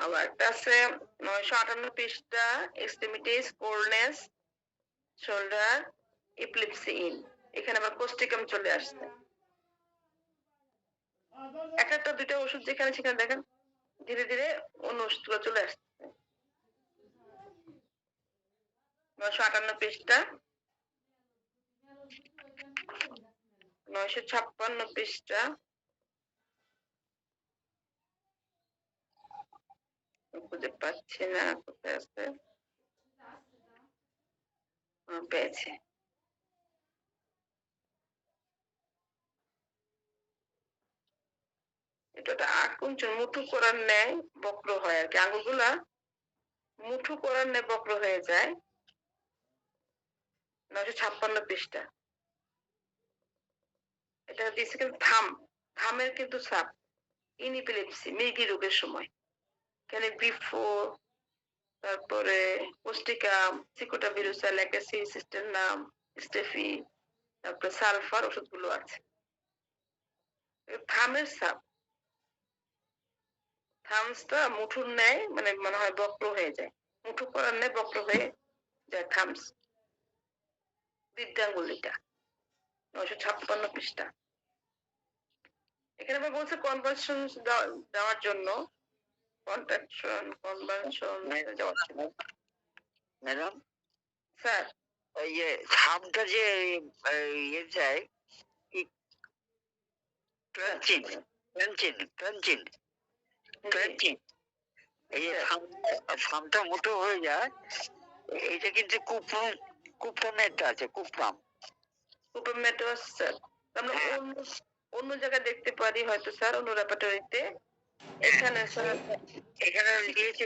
আবার একটা আছে 958 পৃষ্ঠা extremities coldness shoulder epilepsy in, এখানে আবার কোস্টিকাম চলে আসছে। একটা দুইটা ওষুধ যেখানে সেখানে দেখেন ধীরে ধীরে অন্য ওষুধগুলো চলে আসছে। 958 পৃষ্ঠা, 956 পৃষ্ঠা, খুঁজে পাচ্ছি না, কোথায় আছে? পেয়েছি। এটা একটা আকুঞ্চন, মুঠু করার ন্যায় বক্র হয় আর কি, আঙ্গুলগুলা মুঠু করার ন্যায় বক্র হয়ে যায়। 956 পৃষ্ঠা। এটা দিচ্ছে কিন্তু থামের কিন্তু সাপ ইনএপিলেপসি মৃগী রোগের সময়, এখানে বিফোর, তারপরে পুস্টিকাম, সিকোটাভিরুসা, ল্যাকেসি, সিস্টেরনাম, স্টেফি, তারপরে সালফার ওষুধগুলো আছে। থামের সাপ, থামসটা মুঠুর ন্যায় মানে মনে হয় বক্র হয়ে যায়, মুঠু করার ন্যায় বক্র হয়ে যায় থামস, বৃদ্ধাঙ্গুলিটা। 956 পৃষ্ঠা। এখানে আবার বলছে কনভার্সন দেওয়ার জন্য, কন্ট্রাকশন কনভার্সন দেওয়ার জন্য। ম্যাডাম স্যার এই যে থামটা যে ইয়ে যায় ক্রাঞ্চিন ক্রাঞ্চিন ক্রাঞ্চিন ক্রাঞ্চিন, এই যে থামটা মোটো হয়ে যায়, এটা কিন্তু কুপ্রামেটা আছে, কুপ্রাম কুপামেটো আছে স্যার। আমরা অন্য জায়গায় দেখতে পারি হয়তো স্যার, অন্য রেপার্টরিতে। এখানে স্যার এখানে লিখেছে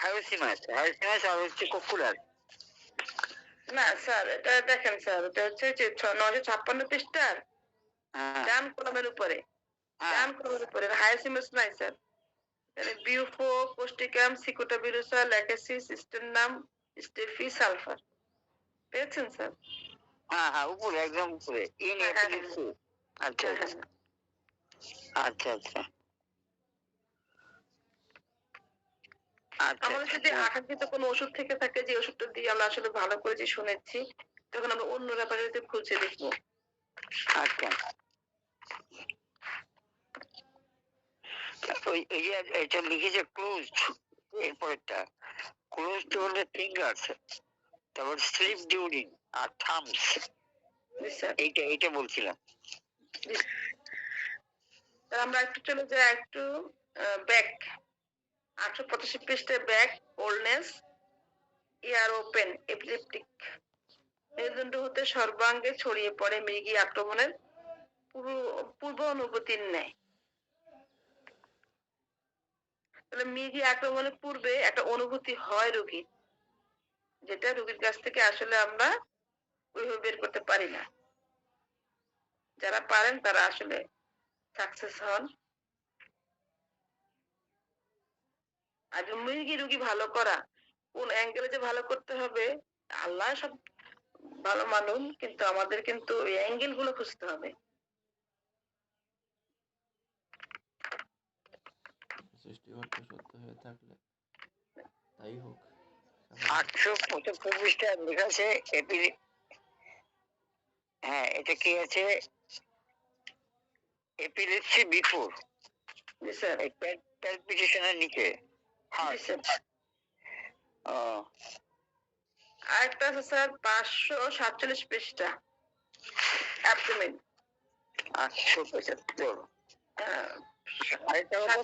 হায়োসিমাস হায়োসিমাস আর হচ্ছে ককুলার। না স্যার, এটা দেখেন স্যার, এটা হচ্ছে যে 956 পৃষ্ঠার ডান কলামের উপরে, ডান কলামের উপরে হায়াসিমাস নাই স্যার। এখানে বিউফো, কোস্টিকাম, সিকোটাভিরুসা, ল্যাকেসি, সিস্টেরনাম, স্টেফি, সালফার। পেয়েছেন স্যার? হ্যাঁ হ্যাঁ, উপরে একদম উপরে। আচ্ছা আচ্ছা আচ্ছা। আমাদের যদি আকাঙ্ক্ষিত কোনো ওষুধ থেকে থাকে, যে ওষুধটা দিয়ে আমরা আসলে ভালো করে যে শুনেছি, তখন আমরা অন্য রেপার্টরিতে খুঁজে দেখবো। আচ্ছা, ওই এই যে এটা লিখেছে ক্লোজ, এরপরটা ক্লোজ হলে ফিঙ্গার্স, তারপর স্লিপ ডিউরিং আর থামস, এইটা বলছিলাম। আমরা একটু চলে যাই একটু ব্যাক, 885 পৃষ্ঠায় ব্যাক, কোল্ডনেস, ইয়ার ওপেন, এপিলেপটিক মেরুদণ্ড হতে সর্বাঙ্গে ছড়িয়ে পড়ে মৃগী আক্রমণের পূর্ব অনুভূতির ন্যায়। তাহলে মৃগী আক্রমণের পূর্বে একটা অনুভূতি হয় রোগীর, যেটা রোগীর কাছ থেকে আসলে আমরা ওইভাবে বের করতে পারি না। যারা পারেন তারা আসলে সাকসেস হন। আর মৃগী রোগী ভালো করা, কোন অ্যাঙ্গেলে যে ভালো করতে হবে, আল্লাহ সব ভালো মানুন, কিন্তু আমাদের কিন্তু ওই অ্যাঙ্গেল গুলো খুঁজতে হবে। সৃষ্টিকর্তা সত্য হয়ে থাকলে তাই হোক। 875 লেখা আছে হ্যাঁ, এটা কি আছে? এপিলেপসি বিফোর, প্যালপিটেশনের নিচে। আরেকটা আছে স্যার 547 পৃষ্ঠা, অ্যাবডোমেন। 875, আরেকটা হলো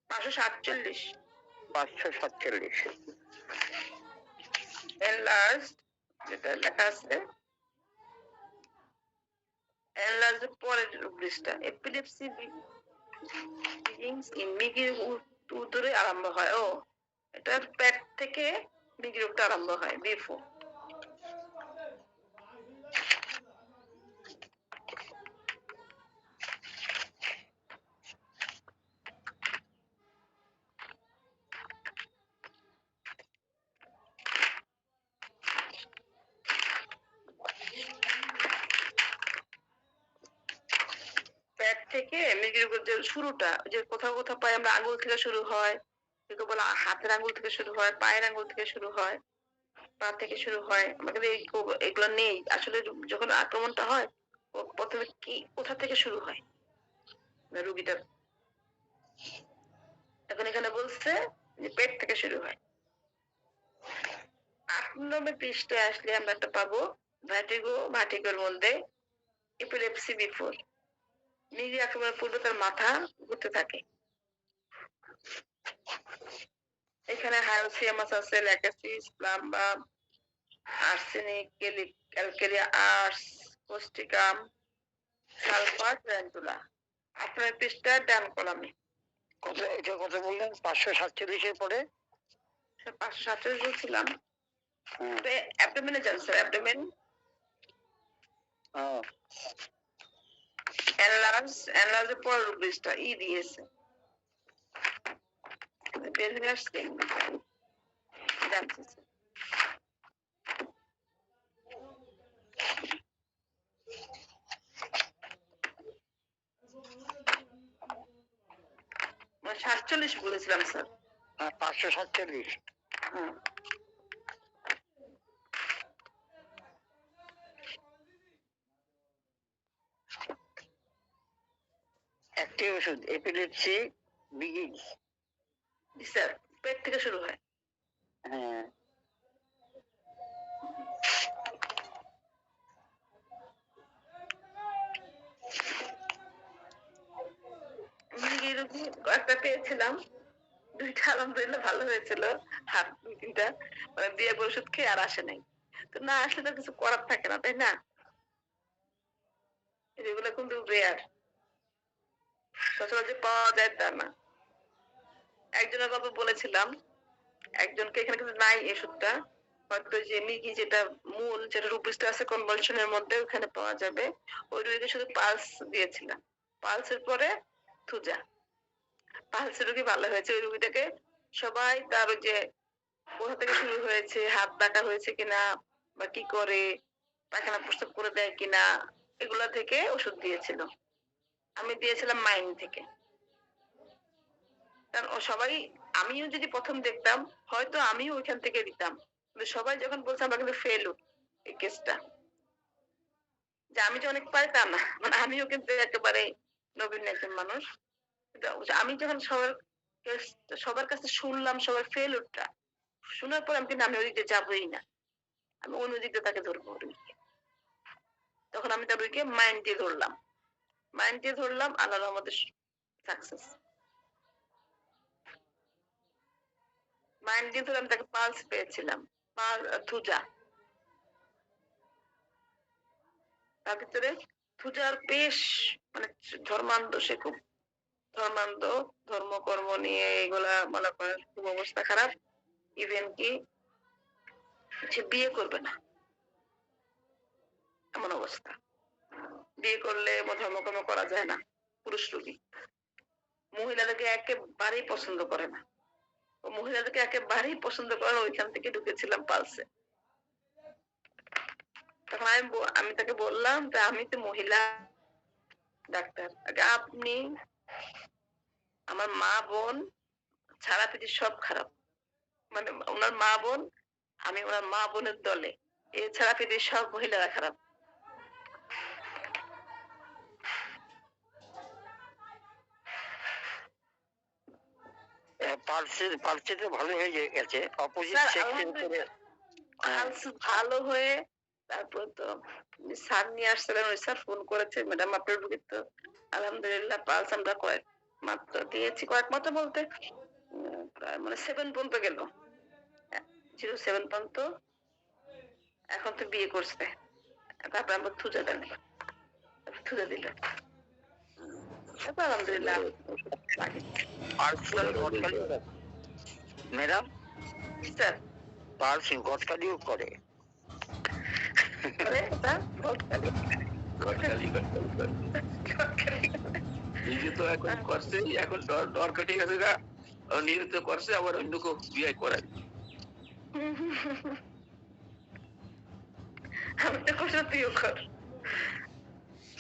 547 এনলার্জ, যেটা লেখা আছে এনলার্জ পরের পৃষ্ঠা, এপিলেপসি বিগিনস ইন মৃগীর উদরে আরম্ভ হয়। ও, এটা পেট থেকে মৃগী রোগটা আরম্ভ হয়, বিফো। পেট থেকে মৃগী রোগের যে শুরুটা, যে কোথাও কোথাও পাই আমরা আঙ্গুল থেকে শুরু হয়, কেউ বলে হাতের আঙ্গুল থেকে শুরু হয়, পায়ের আঙ্গুল থেকে শুরু হয়, পা থেকে শুরু হয়। আমাদের এগুলো নেই আসলে। যখন আক্রমণটা হয়, প্রথমে কি কোথা থেকে শুরু হয় রোগীটার, এখন এখানে বলছে যে পেট থেকে শুরু হয়। 15 নম্বর পৃষ্ঠায় আসলে আমরা একটা পাবো ভার্টিগোর মধ্যে এপিলেপসি বিফোর, নিরি আক্রমণের পূর্বে তার মাথা ঘুরতে থাকে। এখানে হায়োসিয়ামাস আছে, ল্যাকাসিস, প্লাম্বা, আর্সেনিক, ক্যালকেরিয়া আর্স, কোস্টিকাম, সালফার, ট্যান্টুলা। আপনার পৃষ্ঠা ডান কলামে এটা কত বললেন? 547 পরে 547 বলছিলাম। অ্যাবডোমেনে যান স্যার, অ্যাবডোমেন, এনলার্জের পরের রুব্রিক্সটা ই দিয়েছে, বের হয়ে আসছে। জানছি স্যার। মানে 47 বলেছিলাম স্যার। 547। হ্যাঁ, একটি ওষুধ এপিলেপসি বিগিনস। জি স্যার, পেট থেকে শুরু হয়। হ্যাঁ, মৃগী রোগী কয়েকটা পেয়েছিলাম, 2টা আলহামদুলিল্লাহ ভালো হয়েছিল, হাত 2-3টা মানে দিয়ে ওষুধ খেয়ে আর আসে নাই। তো না আসলে তো কিছু করার থাকে না, তাই না? এগুলো কিন্তু রেয়ার, সচরাচর পাওয়া যায় তা না। একজনের গল্প বলেছিলাম, একজনকে, এখানে কিন্তু নাই এই ওষুধটা, হয়তো যে মৃগী যেটা মূল যেটা রুপিসটা আছে কনভালশনের মধ্যে ওখানে পাওয়া যাবে, ওই রোগীকে শুধু পালস দিয়েছিলাম, পালসের পরে থুজা। পালসের রোগী ভালো হয়েছে। ওই রোগীটাকে সবাই তার ওই যে কোথা থেকে শুরু হয়েছে, হাত ডাকা হয়েছে কিনা বা কি করে, পায়খানা প্রস্তাব করে দেয় কিনা, এগুলা থেকে ওষুধ দিয়েছিল। আমি দিয়েছিলাম মাইন্ড থেকে। কারণ ও সবাই, আমিও যদি প্রথম দেখতাম হয়তো আমিও ওইখান থেকে দিতাম, কিন্তু সবাই যখন বলছে আমরা কিন্তু ফেল এই কেসটা, যে আমি যে অনেক পারি তা না, মানে আমিও কিন্তু একেবারে নবীন একজন মানুষ। আমি যখন সবার কাছে শুনলাম সবার ফেলুরটা শোনার পর আমি কিন্তু আমি ওই দিকে যাবোই না, আমি অন্য দিকে তাকে ধরবো রুইকে। তখন আমি তার রুইকে মাইন্ড দিয়ে ধরলাম, আল্লাহর রহমতে সাকসেস। মাইন্ড দিয়ে ধরে আমি তাকে পালস পেয়েছিলাম, থুজা। তার ভিতরে থুজার বেশ মানে ধর্মান্ধ, সে খুব ধর্মান্ধ, ধর্মকর্ম নিয়ে এগুলা মনে করেন, খুব অবস্থা খারাপ। ইভেন কি সে বিয়ে করবে না এমন অবস্থা, বিয়ে করলে ধর্মকর্ম করা যায় না। পুরুষ রোগী, মহিলাদেরকে একেবারেই পছন্দ করে না, ও মহিলাদেরকে একেবারেই পছন্দ করে না। ওইখান থেকে ঢুকেছিলাম পালসে। তখন আমি তাকে বললাম যে আমি তো মহিলা ডাক্তার, আপনি আমার মা বোন ছাড়া পৃথিবীর সব খারাপ, মানে ওনার মা বোন, আমি ওনার মা বোনের দলে, এছাড়া পৃথিবীর সব মহিলারা খারাপ। পালসে ভালো হয়ে গেছে, অপোজিট সেক্সের উপরে ভালো হয়ে। তারপর তো স্যার নিয়ে আসছিলেন, ওই স্যার ফোন করেছে, ম্যাডাম আপনার রোগী তো আলহামদুলিল্লাহ পালস আমরা কয়েক মাত্র দিয়েছি, কয়েক মাত্র বলতে মানে 7 পর্যন্ত গেল, 07 পর্যন্ত। এখন তো বিয়ে করছে, তারপর আমরা থুজা দিল, আলহামদুলিল্লাহ। ম্যাডাম স্যার পালস গটকালিও করে। নিজে তো এখন করছে, এখন ডর কেটে গেছে গা, নিজে তো করছে, আবার অন্য কেউ বিয়ে করায়। আমি তো সত্যিও কর।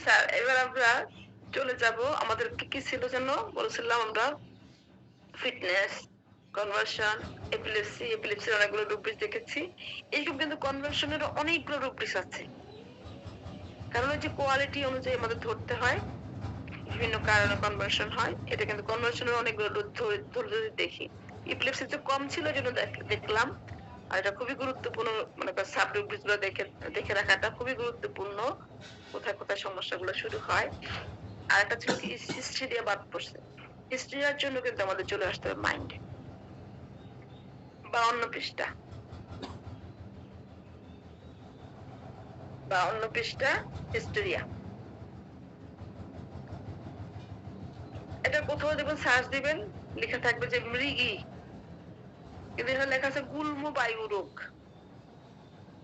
স্যার এবার আমরা চলে যাব, আমাদের কি ছিল যেন বলছিলাম আমরা, ফিটনেস, কনভার্সন, এপিলেপসির অনেকগুলো রুব্রিক্স দেখেছি। এইরকম কিন্তু কনভার্সনের অনেকগুলো রুব্রিক্স আছে, কারণ ওই যে কোয়ালিটি অনুযায়ী আমাদের ধরতে হয়, বিভিন্ন কারণে কনভার্সন হয়। এটা কিন্তু কনভার্সনের অনেকগুলো ধরে দেখি। এপিলেপসি তো কম ছিল জন্য দেখলাম, আর এটা খুবই গুরুত্বপূর্ণ, মনে করেন সাবগ্রুপ গুলো দেখে দেখে রাখাটা খুবই গুরুত্বপূর্ণ, কোথায় কোথায় সমস্যাগুলো শুরু হয়। আর একটা ছিল কি, হিস্ট্রি দিয়ে বাদ পড়ছে। হিস্ট্রির জন্য কিন্তু আমাদের চলে আসতে হবে মাইন্ডে 52 পৃষ্ঠা, 52 পৃষ্ঠা হিস্টোরিয়া। এটা কোথাও দেখবেন সার্চ দিবেন, লেখা থাকবে যে মৃগী, কিন্তু এখানে লেখা আছে গুল্ম বায়ু রোগ।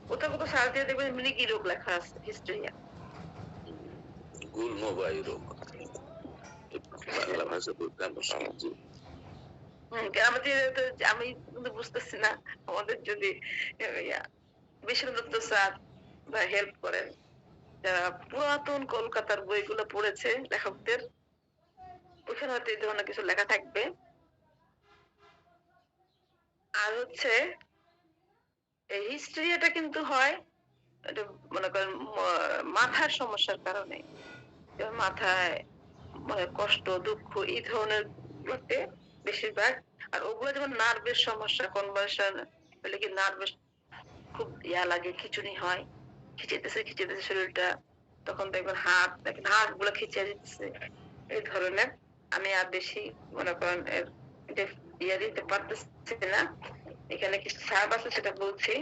কোথাও কোথাও সার্চ দিয়ে দেখবেন মৃগী রোগ লেখা আছে হিস্টোরিয়া। গুল্ম বায়ু রোগ, বাংলা ভাষা বলতে মুশকিল। জি। আমাদের আমি কিন্তু বুঝতেছি না, আমাদের যদি বিশ্বদত্ত স্যার বা হেল্প করেন, যারা পুরাতন কলকাতার বইগুলো পড়েছে লেখকদের, ওখানে হয়তো এই ধরনের কিছু লেখা থাকবে। আর হচ্ছে এই হিস্ট্রিয়াটা কিন্তু হয়, এটা মনে করেন মাথার সমস্যার কারণে, যেমন মাথায় মানে কষ্ট দুঃখ এই ধরনের গুলোতে বেশিরভাগ। আর ওগুলো যেমন নার্ভের সমস্যা, কনভার্সন হলে কি নার্ভের খুব লাগে, খিচুনি হয়, খিচেতেছে শরীরটা, তখন দেখবেন হাত দেখেন হাত গুলো খিচে দিতেছে, এই ধরনের। আমি আর বেশি মনে করেন ইয়ে দিতে পারতেছি না, এখানে কিছু সাপ আছে সেটা বলছি।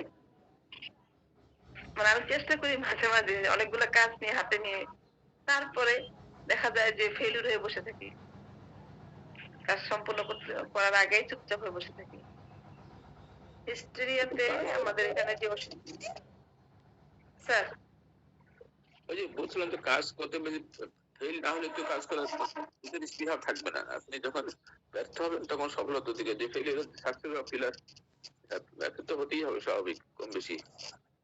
মানে আমি চেষ্টা করি মাঝে মাঝে অনেকগুলো কাজ নিয়ে হাতে নিয়ে, তারপরে দেখা যায় যে ফেলিউর হয়ে বসে থাকি, কাজ সম্পূর্ণ করার আগেই চুপচাপ হয়ে বসে থাকি। হিস্টেরিয়াতে আমাদের এখানে যে স্যার ওই যে বলছিলাম তো, কাজ করতে ফেল না হলে তো কাজ করার নিজের স্পৃহা থাকবে না। আপনি যখন ব্যর্থ হবেন তখন সফলতার দিকে, যে ফেলিয়ার সাকসেস বা ফেলার ব্যর্থ তো হতেই হবে, স্বাভাবিক কম বেশি।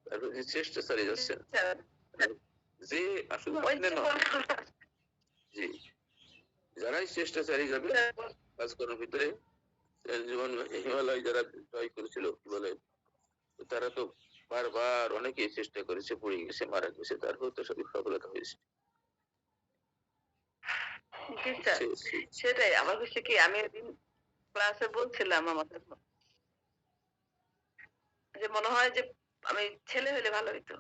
তারপর যে চেষ্টা চালিয়ে যাচ্ছেন, যে আসলে আপনি জি, যারাই চেষ্টা চালিয়ে যাবে কাজ করার ভিতরে, যেমন হিমালয় যারা জয় করেছিল কি বলে, তারা তো বারবার অনেকেই চেষ্টা করেছে, পড়ে গেছে, মারা গেছে, তারপর তো সবই সফলতা হয়েছে। সেটাই আমার হচ্ছে কি, আমি ক্লাসে বলছিলাম আমাদের যে মনে হয় যে আমি ছেলে হলে ভালো হইতো,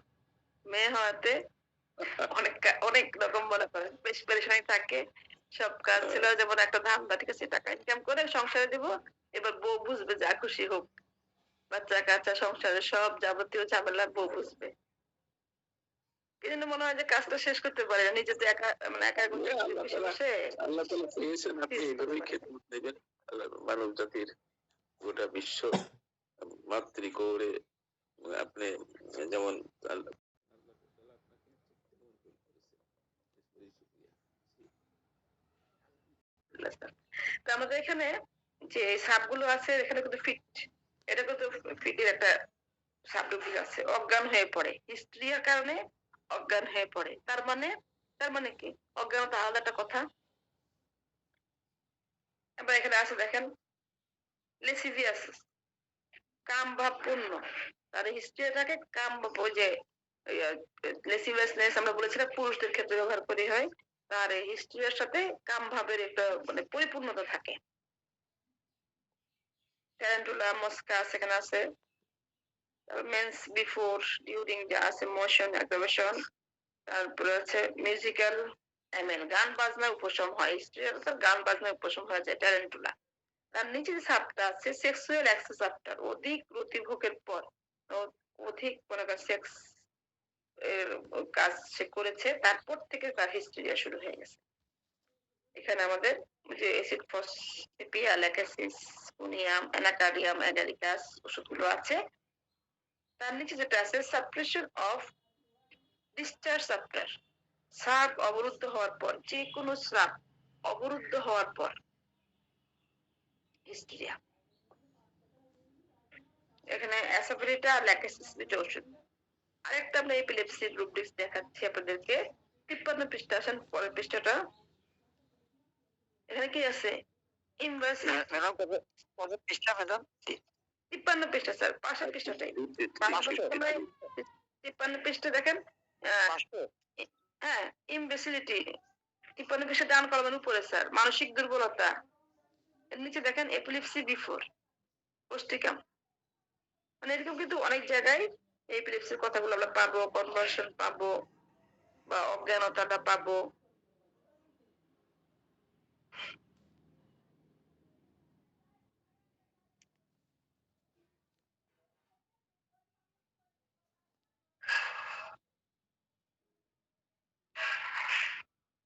মেয়ে হওয়াতে অনেক অনেক রকম মনে করেন বেশ পরেশানি থাকে। সব কাজ ছিল যেমন একটা ধান্দা, ঠিক আছে, টাকা ইনকাম করে সংসারে দিব, এবার বউ বুঝবে, যা খুশি হোক, বাচ্চা কাচ্চা সংসারে সব যাবতীয় ঝামেলা বউ বুঝবে। কিন্তু মনে হয় যে কাজটা শেষ করতে পারে না, নিজে তো একা, মানে একা বসে আল্লাহ তাআলা চেয়েছেন আপনি এইভাবেই খেদমত নেবেন, মানব জাতির গোটা বিশ্ব মাতৃ করে আপনি, যেমন তো আমাদের এখানে যে সাপগুলো আছে এখানে কিন্তু ফিট, এটা কিন্তু ফিটের একটা সাবটপিক আছে, অজ্ঞান হয়ে পড়ে হিস্ট্রিয়ার কারণে, অজ্ঞান হয়ে পড়ে। তার মানে কি, অজ্ঞানতা আলাদা একটা কথা। এবার এখানে আছে দেখেন লেসিভিয়াস, কাম ভাবপূর্ণ, তার হিস্ট্রিটাকে কাম ভাব, ওই যে লেসিভিয়াসনেস আমরা বলেছিলাম পুরুষদের ক্ষেত্রে ব্যবহার করি হয়, তার এই হিস্ট্রিয়ার সাথে কাম ভাবের একটা মানে পরিপূর্ণতা থাকে। ট্যারেন্টুলা মস্কাস এখানে আছে, মেন্স বিফোর ডিউরিং যা আছে, মোশন অ্যাগ্রাভেশন, তারপরে আছে মিউজিক্যাল এমএল, গান বাজনায় উপশম হয়, হিস্ট্রিয়ার গান বাজনায় উপশম হয়ে যায় ট্যারেন্টুলা। তার নিচে যে সাবটা আছে সেক্সুয়াল অ্যাক্সেস আফটার, অধিক প্রতিভোগের পর, অধিক মনে করেন সেক্স এর কাজ সে করেছে, তারপর থেকে তার হিস্ট্রিয়া শুরু হয়ে গেছে। এখানে আমাদের যে অ্যাসিড ফসফেটিয়া ল্যাকেসিস উনিয়াম অ্যানাকার্ডিয়াম অ্যাডারিকাস ওষুধগুলো আছে। তার নিচে যেটা আছে suppression of discharge after, shrub অবরুদ্ধ হওয়ার পর, যে কোনো স্রাব অবরুদ্ধ হওয়ার পর হিস্টেরিয়া। এখানে অ্যাসাফেরিটা আর ল্যাকেসিস দুটো ওষুধ। আরেকটা আমরা এপিলেপসির রুব্রিক্স দেখাচ্ছি আপনাদেরকে, 53 পৃষ্ঠা, আসেন পরের পৃষ্ঠাটা। এখানে কি আছে, ইনভার্স ম্যাডাম কত পৃষ্ঠা ম্যাডাম? 53 পৃষ্ঠা স্যার, পাশের পৃষ্ঠাটাই 53 পৃষ্ঠা দেখেন। হ্যাঁ, ইমবেসিলিটি 53 পৃষ্ঠা ডান কলমের উপরে স্যার, মানসিক দুর্বলতা, এর নিচে দেখেন এপিলেপসি বিফোর, পুষ্টিকাম, মানে এরকম কিন্তু অনেক জায়গায় এই এপিলেপসির কথাগুলো আমরা পাবো, কনভার্সন পাবো বা অজ্ঞানতাটা পাবো।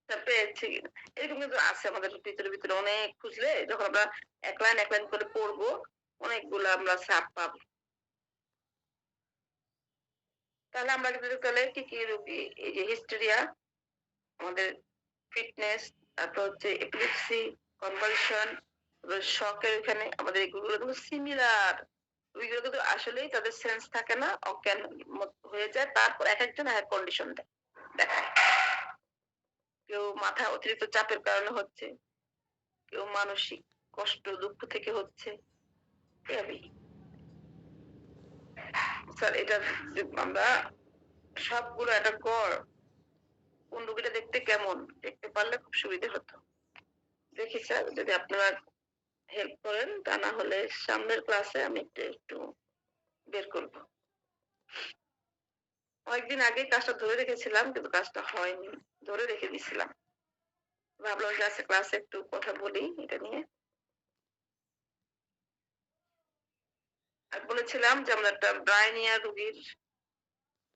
তা পেয়েছি কিনা। এরকম কিন্তু আছে আমাদের ভিতরে ভিতরে অনেক খুঁজলে যখন আমরা এক লাইন করে পড়বো অনেকগুলো আমরা ছাপ পাবো। তাহলে আমরা কিন্তু তাহলে কি কি রোগী, এই যে হিস্টেরিয়া, আমাদের ফিটনেস, তারপর হচ্ছে এপিলেপসি, কনভালশন, শকের এখানে আমাদের এগুলো কিন্তু সিমিলার। ওইগুলো কিন্তু আসলেই তাদের সেন্স থাকে না, অজ্ঞান হয়ে যায়, তারপর এক একজন এক কন্ডিশন দেখায়। কেউ মাথা অতিরিক্ত চাপের কারণে হচ্ছে, কেউ মানসিক কষ্ট দুঃখ থেকে হচ্ছে। স্যার এটা আমরা সবগুলো একটা গড়, কোন রোগীটা দেখতে কেমন দেখতে পারলে খুব সুবিধা হতো। দেখি স্যার যদি আপনারা হেল্প করেন, তা না হলে সামনের ক্লাসে আমি একটু বের করব। কয়েকদিন আগে কাজটা ধরে রেখেছিলাম কিন্তু কাজটা হয়নি, ধরে রেখে দিয়েছিলাম। ভাবলাম যে আজকে ক্লাসে একটু কথা বলি এটা নিয়ে। আর বলেছিলাম যে আমরা একটা ব্রাইনিয়া রোগীর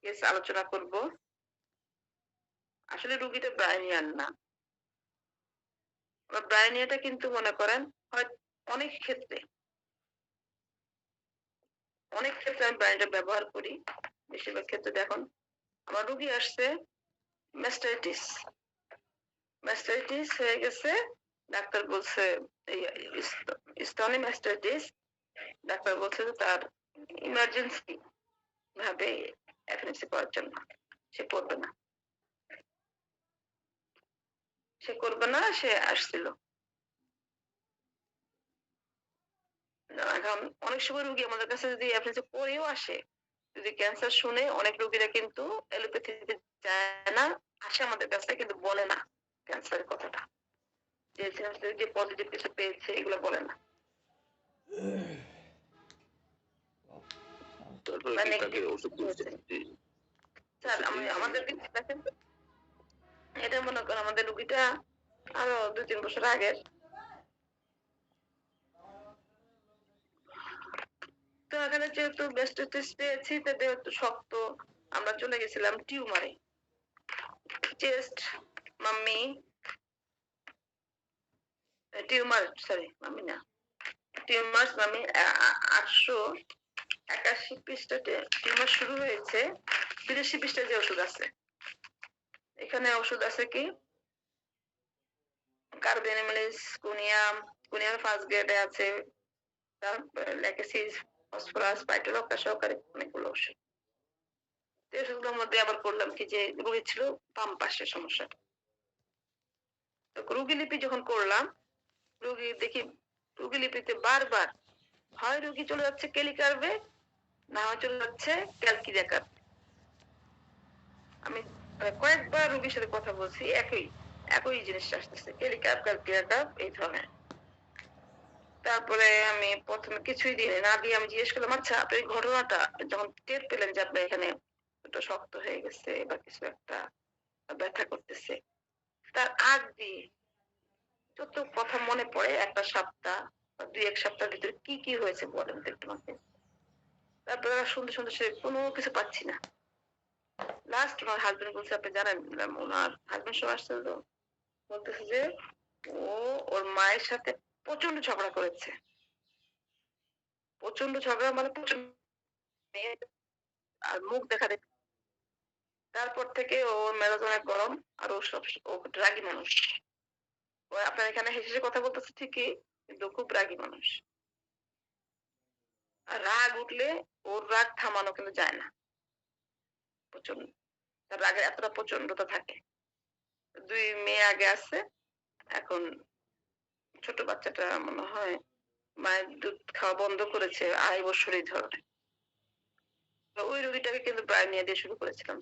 কেস আলোচনা করব। আসলে রোগীটা ব্রাইনিয়ান না, ব্রাইনিয়াটা কিন্তু মনে করেন হয় অনেক ক্ষেত্রে আমি ব্রাইনটা ব্যবহার করি। বেশিরভাগ ক্ষেত্রে দেখুন আমার রোগী আসছে ম্যাস্টাইটিস হয়ে গেছে, ডাক্তার বলছে স্তনে ম্যাস্টাইটিস, ডাক্তার বলছে যে তার ইমার্জেন্সি ভাবে এফএনসি করার জন্য। সে করবে না, সে আসছিল। এখন অনেক সময় রোগী আমাদের কাছে যদি এফএনসি করেও আসে, যদি ক্যান্সার শুনে অনেক রোগীরা কিন্তু এলোপ্যাথিতে যায় না, আসে আমাদের কাছে কিন্তু বলে না ক্যান্সারের কথাটা, যে পজিটিভ কিছু পেয়েছে এগুলো বলে না। স্যার আমাদের দেখেন, এটা মনে করেন আমাদের রোগীটা আরো 2-3 বছর আগের। তো এখানে যেহেতু ম্যাস্টাইটিস পেয়েছি, তো দেহ একটু শক্ত, আমরা চলে গেছিলাম টিউমারে। Chest mummy tumour, sorry mummy না, টিউমার মাম্মি 881 পৃষ্ঠাতে টিউমার শুরু হয়েছে। 82 পৃষ্ঠায় যে ওষুধ আছে, এখানে ওষুধ আছে কি কার্বেনিমালিস, কুনিয়াম ফার্স্ট গ্রেডে আছে, ল্যাকেসিস, ফসফরাস, পাইটোরক্কা সহকারে অনেকগুলো ওষুধ। ওষুধগুলোর মধ্যে আবার করলাম কি যে রোগী ছিল বাম পাশের সমস্যাটা। তো রোগী লিপি যখন করলাম, রোগী লিপিতে বারবার হয় রোগী চলে যাচ্ছে কেলিকার্ভে, না হয় চলে যাচ্ছে ক্যালকিরিয়া কার্ভে। আমি কয়েকবার রোগীর সাথে কথা বলছি, একই জিনিসটা আসতেছে, ক্যালকিরিয়া কার্ভ এই ধরনের। তারপরে আমি প্রথমে কিছুই দিই না দিয়ে আমি জিজ্ঞেস করলাম, আচ্ছা আপনি এই ঘটনাটা যখন টের পেলেন যে আপনার এখানে একটু শক্ত হয়ে গেছে বা কিছু একটা ব্যথা করতেছে, তার আগ দিয়ে যত কথা মনে পড়ে একটা সপ্তাহ বা 2-1 সপ্তাহের ভিতরে কি কি হয়েছে বলেন তো একটু আমাকে। তারপরে শুনতে শুনতে সে কোনো কিছু পাচ্ছি না। লাস্ট আমার হাজবেন্ড বলছে, আপনি জানেন ওনার হাজবেন্ড সব আসছে, তো বলতেছে যে ওর মায়ের সাথে প্রচন্ড ঝগড়া করেছে। প্রচন্ড ঝগড়া মানে প্রচন্ড, আর মুখ দেখা দেখ। তারপর থেকে ওর মেজাজ অনেক গরম, আর ও রাগী মানুষ। ও আপনার এখানে হেসে কথা বলতেছে ঠিকই, কিন্তু খুব রাগী মানুষ। আর রাগ উঠলে ওর রাগ থামানো কিন্তু যায় না, প্রচন্ড। তার রাগের এতটা প্রচন্ডতা থাকে। 2 মেয়ে আগে আছে, এখন ছোট বাচ্চাটা মনে হয় মায়ের দুধ খাওয়া বন্ধ করেছে 2.5 বছর এই ধরনের। তো ওই রোগীটাকে কিন্তু ব্রাইনিয়া দিয়ে শুরু করেছিলাম।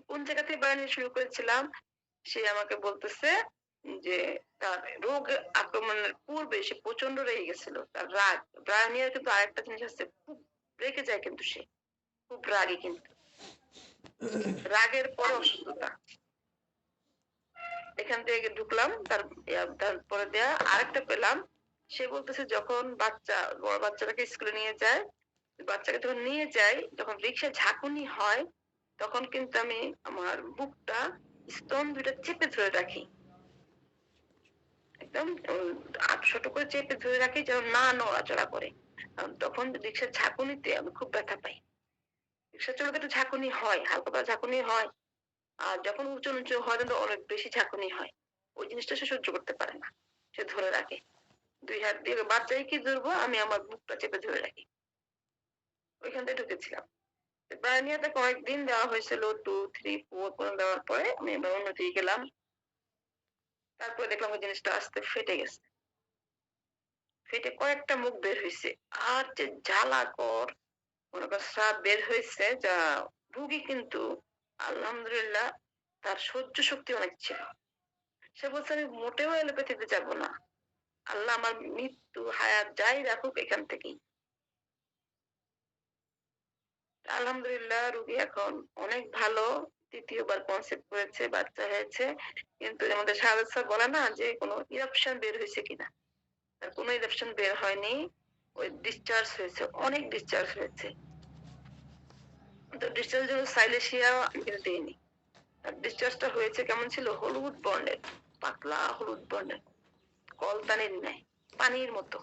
কোন জায়গা থেকে ব্রাইনিয়া শুরু করেছিলাম, সে আমাকে বলতেছে যে তার রোগ আক্রমণের পূর্বে সে প্রচন্ড রেগে গেছিল, তার রাগ। ব্রায়ানিয়ার কিন্তু আরেকটা জিনিস আছে, খুব রেগে যায় কিন্তু সে, খুব রাগী, কিন্তু রাগের পরে অসুস্থতা। এখান থেকে ঢুকলাম, তারপরে দেয়া আরেকটা পেলাম। সে বলতেছে যখন বড় বাচ্চাটাকে স্কুলে নিয়ে যায়, বাচ্চাকে যখন নিয়ে যাই, যখন রিক্সা ঝাঁকুনি হয়, তখন কিন্তু আমি আমার বুকটা, স্তন দুইটা চেপে ধরে রাখি, একদম 800 করে চেপে ধরে রাখি যেন না নড়াচড়া করে। কারণ তখন রিক্সার ঝাঁকুনিতে আমি খুব ব্যথা পাই। রিক্সা চলতে একটু ঝাঁকুনি হয়, হালকা পাতলা ঝাঁকুনি হয়, আর যখন উঁচু নিচু হয় কিন্তু অনেক বেশি ঝাঁকুনি হয়। ওই জিনিসটা সে সহ্য করতে পারে না, সে ধরে রাখে। 2 হাত দিয়ে বাচ্চাকে কি ধরবো, আমি আমার বুকটা চেপে ধরে রাখি। ওইখান থেকে ঢুকেছিলাম। ব্রায়ানিয়াতে কয়েকদিন দেওয়া হয়েছিল, 2, 3, 4 করে দেওয়ার পরে আমি এবার অন্যদিকে গেলাম। তারপরে দেখলাম ওই জিনিসটা আস্তে ফেটে গেছে, ফেটে কয়েকটা মুখ বের হয়েছে। আর যে জ্বালাকর মনে কর স্রাব বের হয়েছে, যা রুগী কিন্তু আলহামদুলিল্লাহ তার সহ্য শক্তি অনেক ছিল। সে বলছে আমি মোটেও এলোপ্যাথিতে যাব না, আল্লাহ আমার মৃত্যু হায়াত যাই রাখুক এখান থেকেই। আলহামদুলিল্লাহ রুগী এখন অনেক ভালো, তৃতীয়বার কনসেপ্ট করেছে, বাচ্চা হয়েছে। কিন্তু আমাদের শাহাদাত স্যার বলে না যে কোনো ইরাপশন বের হয়েছে কিনা, তার কোনো ইরাপশন বের হয়নি। ওই ডিসচার্জ হয়েছে, অনেক ডিসচার্জ হয়েছে। তো ডিসচার্জ জন্য সাইলেশিয়া আমি কিন্তু দিইনি। তার ডিসচার্জটা হয়েছে কেমন ছিল, হলুদ বর্ণের, পাতলা হলুদ বর্ণের, কলতানির নাই, পানির মতো,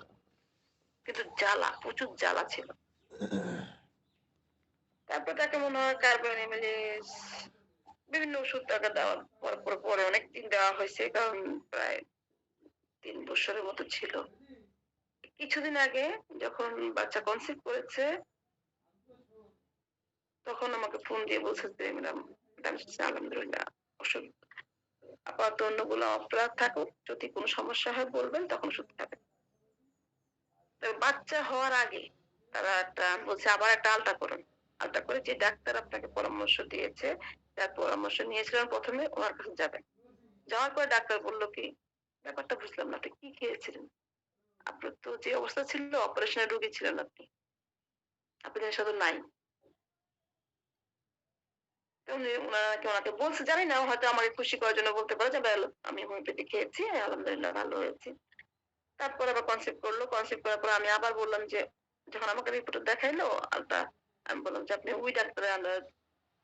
কিন্তু জ্বালা, প্রচুর জ্বালা ছিল। তারপর তাকে মনে হয় কার্বোনিমেলিস, বিভিন্ন ওষুধ তাকে দেওয়ার পরে অনেকদিন দেওয়া হয়েছে, কারণ প্রায় 3 বছরের মতো ছিল। কিছুদিন আগে যখন বাচ্চা কনসিভ করেছে, তখন আমাকে ফোন দিয়ে বলছে যে ম্যাডাম, আলহামদুলিল্লাহ ওষুধ আপাতত অন্যগুলো অপরাধ থাকুক, যদি কোনো সমস্যা হয় বলবেন, তখন ওষুধ খাবেন। তো বাচ্চা হওয়ার আগে তারা একটা বলছে আবার একটা আলটা করুন। আলটা করে যে ডাক্তার আপনাকে পরামর্শ দিয়েছে, তার পরামর্শ নিয়েছিলেন প্রথমে, ওনার কাছে যাবেন। যাওয়ার পর ডাক্তার বললো কি, ব্যাপারটা বুঝলাম না, আপনি কি খেয়েছিলেন? আপনার তো যে অবস্থা ছিল, অপারেশনের রোগী ছিলেন আপনি, আপনাদের সাথে নাই। ওনাকে বলছে, জানি না, হয়তো আমাকে খুশি করার জন্য বলতে পারে যে আমি হোমিওপ্যাথি খেয়েছি, আলহামদুলিল্লাহ ভালো হয়েছি। তারপর আবার কনসেপ্ট করলো, কনসেপ্ট করার পর আমি আবার বললাম যে, যখন আমাকে রিপোর্ট দেখাইলো আলটা, আমি বললাম যে আপনি ওই ডাক্তারের আন্ডার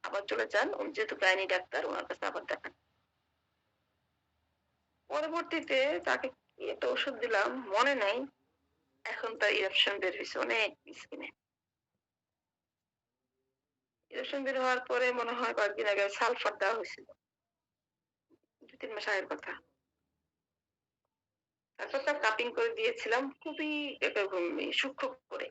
আবার চলে যান, উনি যেহেতু গাইনি ডাক্তার, ওনার কাছে আবার দেখান। পরবর্তীতে তাকে কি একটা ওষুধ দিলাম মনে নাই, এখন তার ইরাপশন বের হয়েছে অনেক স্কিনে। ইরাপশন বের হওয়ার পরে মনে হয় কয়েকদিন আগে সালফার দেওয়া হয়েছিল, 2-3 মাস আগের কথা। তারপর তার কাটিং করে দিয়েছিলাম, খুবই এরকম সূক্ষ্ম করে।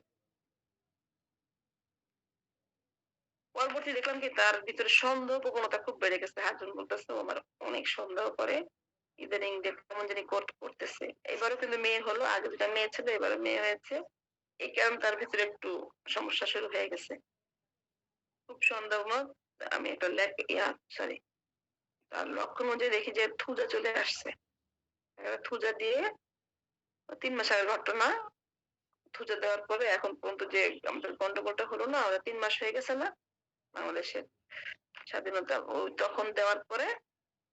পরবর্তী দেখলাম কি তার ভিতরে সন্দেহ প্রবণতা খুব বেড়ে গেছে। হাজবেন্ড বলতেছে ও আমার অনেক সন্দেহ করে, ইদানিং কেমন জানি করতেছে। এবারও কিন্তু মেয়ে হলো, আগে যেটা মেয়ে ছিল এবারও মেয়ে হয়েছে। এই কারণে তার ভিতরে একটু সমস্যা শুরু হয়ে গেছে, খুব সন্দেহময়। আমি একটা সরি, তার লক্ষণ অনুযায়ী দেখি যে থুজা চলে আসছে। থুজা দিয়ে 3 মাস আগের ঘটনা। থুজা দেওয়ার পরে এখন পর্যন্ত যে আমাদের গন্ডগোলটা হলো না, ওরা 3 মাস হয়ে গেছে না বাংলাদেশের স্বাধীনতা, ওই তখন দেওয়ার পরে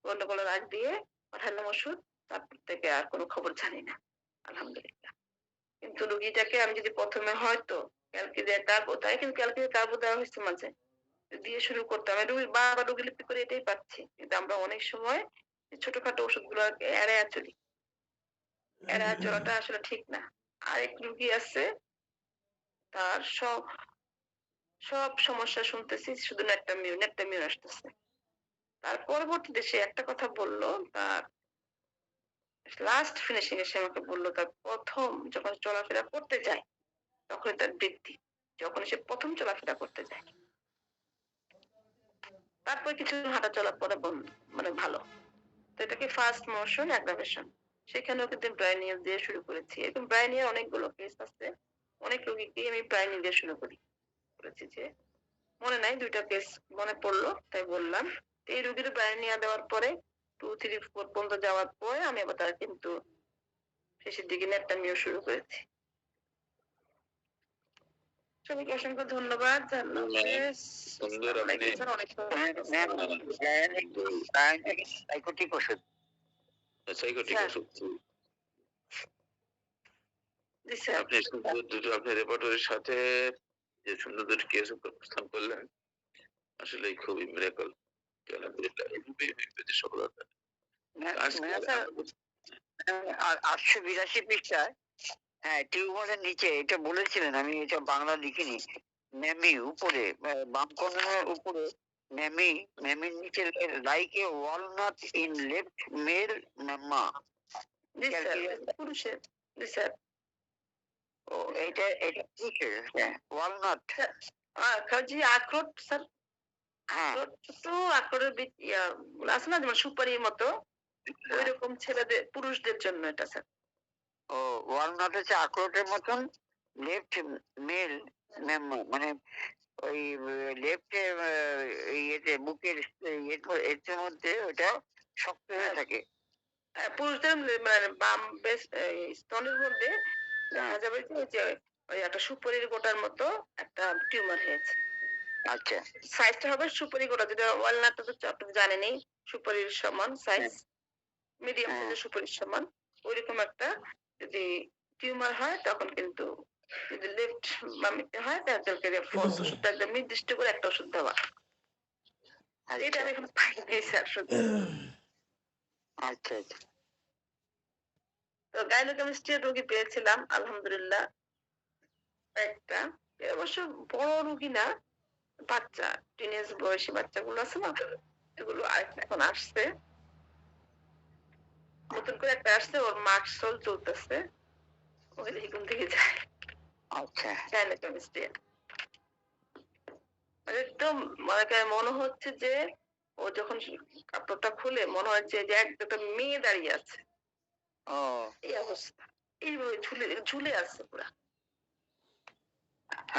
গন্ডগোলের আগ দিয়ে পাঠালাম ওষুধ। তারপর থেকে আর কোনো খবর জানি না, আলহামদুলিল্লাহ। কিন্তু রুগীটাকে আমি যদি প্রথমে হয়তো ক্যালকিরিয়া কার্বো, তাই কিন্তু ক্যালকিরিয়া কার্বো দেওয়া হয়েছে মাঝে, দিয়ে শুরু করতাম। আমি বারবার রুগী লিপি করে এটাই পাচ্ছি, কিন্তু আমরা অনেক সময় ছোটখাটো ওষুধ গুলো এড়াইয়া চলি, এড়াইয়া চলাটা আসলে ঠিক না। আরেক রুগী আছে, তার সব সব সমস্যা শুনতেছি, শুধু নেট্টামিউর আসতেছে। তার পরবর্তীতে সে একটা কথা বললো, তার লাস্ট ফিনিশিং এ সে আমাকে বললো তার প্রথম যখন চলাফেরা করতে যায় তখন তার বৃদ্ধি, যখন সে প্রথম চলাফেরা করতে যায়। তারপর কিছু হাঁটা চলার পরে বন্ধ, মানে ভালো। তো এটাকে ফার্স্ট মোশন অ্যাগ্রাভেশন। সেখানেও কিন্তু ব্রাইনিয়া দিয়ে শুরু করেছি। এরকম ব্রাইনিয়া অনেকগুলো কেস আছে, অনেক রোগীকে আমি ব্রাইনিয়া দিয়ে শুরু করেছি। যে মনে নাই, 2টা কেস মনে পড়লো তাই বললাম। এই রোগীর ব্রাইনিয়া দেওয়ার পরে 2, 3, 4 পর্যন্ত যাওয়ার পরে আমি আবার তার কিন্তু শেষের দিকে নেটটামিও শুরু করেছি। সবাইকে অসংখ্য ধন্যবাদ। আল্লাহ হাফেজ। সুন্দর, আসসালামু আলাইকুম আপনি- স্যার, অনেক সাইকোটিক ওষুধ। Psychotic sir. ওষুধ। জি স্যার। আপনি সুন্দর দুটো আপনি রেপার্টরির সাথে যে সুন্দর দুটো কেস উপস্থাপন করলেন, আসলে খুবই মিরাকল। আলহামদুলিল্লাহ, এইভাবেই পেতে সফলতা। আজকে স্যার 882 পৃষ্ঠায়, হ্যাঁ, টিউমারের নিচে এটা বলেছিলেন, আমি এটা বাংলা লিখিনি। ম্যামি উপরে, বাম কর্নারের উপরে ম্যামির নিচে like a walnut in left male mamma. জি স্যার, পুরুষের। জি স্যার। ও এটা কিসের? ওয়ালনাট। জি আখরোট স্যার, হ্যাঁ, আখরোট ছোট আখরোটের গুলো আছে না, যেমন সুপারির মতো, ওইরকম ছেলেদের পুরুষদের জন্য এটা স্যার। ও ওয়ালনাট হচ্ছে আখরোটের মতন, লেফট মেল ম্যামা মানে ওই লেফট ইয়েতে বুকের এর মধ্যে ওটা শক্ত হয়ে থাকে। পুরুষদের মানে বাম স্তনের মধ্যে দেখা যাবে যে ওই যে ওই একটা সুপারির গোটার মতো একটা টিউমার হয়েছে। আচ্ছা, সাইজটা হবে সুপারি গোটা, যেটা ওয়ালনাটটা তো আপনি জানেনই, সুপারির সমান সাইজ, মিডিয়াম সাইজের সুপারির সমান। ওইরকম একটা যদি টিউমার হয় তখন কিন্তু যদি লেফট বামিতে হয় তাহলে ফোর্স ওষুধটা একদম নির্দিষ্ট করে একটা ওষুধ দেওয়া। এটা আমি এখন পাইনি স্যার শুধু। আচ্ছা আচ্ছা। তো গাইনোকেমিস্ট্রির রোগী পেয়েছিলাম আলহামদুলিল্লাহ একটা, অবশ্য বড় রোগী না, বাচ্চা, টিনেজ বয়সী বাচ্চাগুলো আছে না, এগুলো এখন আসছে, নতুন করে একটা আসছে, ওর মার্কসল চলতেছে, ওই এখান থেকে যায়। আচ্ছা, গাইনোকেমিস্ট্রি একদম মনে হচ্ছে যে ও যখন কাপড়টা খুলে মনে হচ্ছে যে একটা মেয়ে দাঁড়িয়ে আছে, ও এই অবস্থা, এইভাবে ঝুলে ঝুলে আছে পুরা।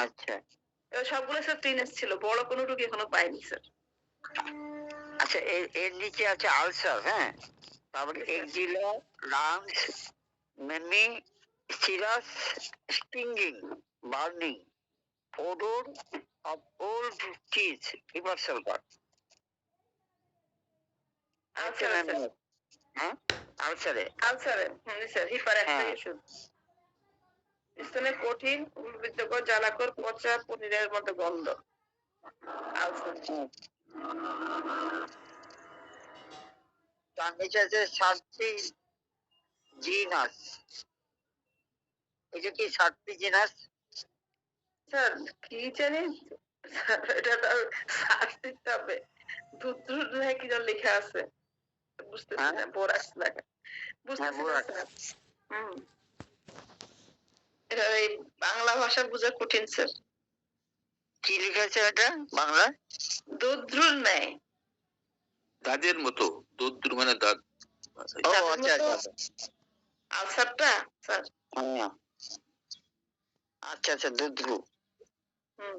আচ্ছা সবগুলো স্যার টিনেজ ছিল, বড় কোনো রোগী এখনো পাইনি স্যার। আচ্ছা। এর নিচে আছে আলসার, হ্যাঁ, তারপরে axilla, lungs, mammae, serous, stinging, burning, odor of old cheese, liver sulfur. আলসারে হ্যাঁ, আলসারে। আলসারে স্যার হিপার একটা ওষুধ। স্তনে কঠিন উদ্ভিদকর জ্বালাকর পচা পনিরের মতো গন্ধ। আলসার। তার নিচে আছে সার্টি জিনাস। এটা কি সার্টি জিনাস? স্যার কি জানি, এটা তো সার্চ দিতে হবে, দুধ কি যেন লেখা আছে, বুঝতেছি না, বোরাক্স লেখা, বুঝতেছি না স্যার। এটা এই বাংলা ভাষা বোঝা কঠিন স্যার। কি লিখেছে এটা বাংলা? দুধ্রুর নেয়, দাঁতের মতো, দুধ মানে দাঁত। ও আচ্ছা আচ্ছা আলসারটা স্যার। আচ্ছা আচ্ছা, দুধরু। হুম।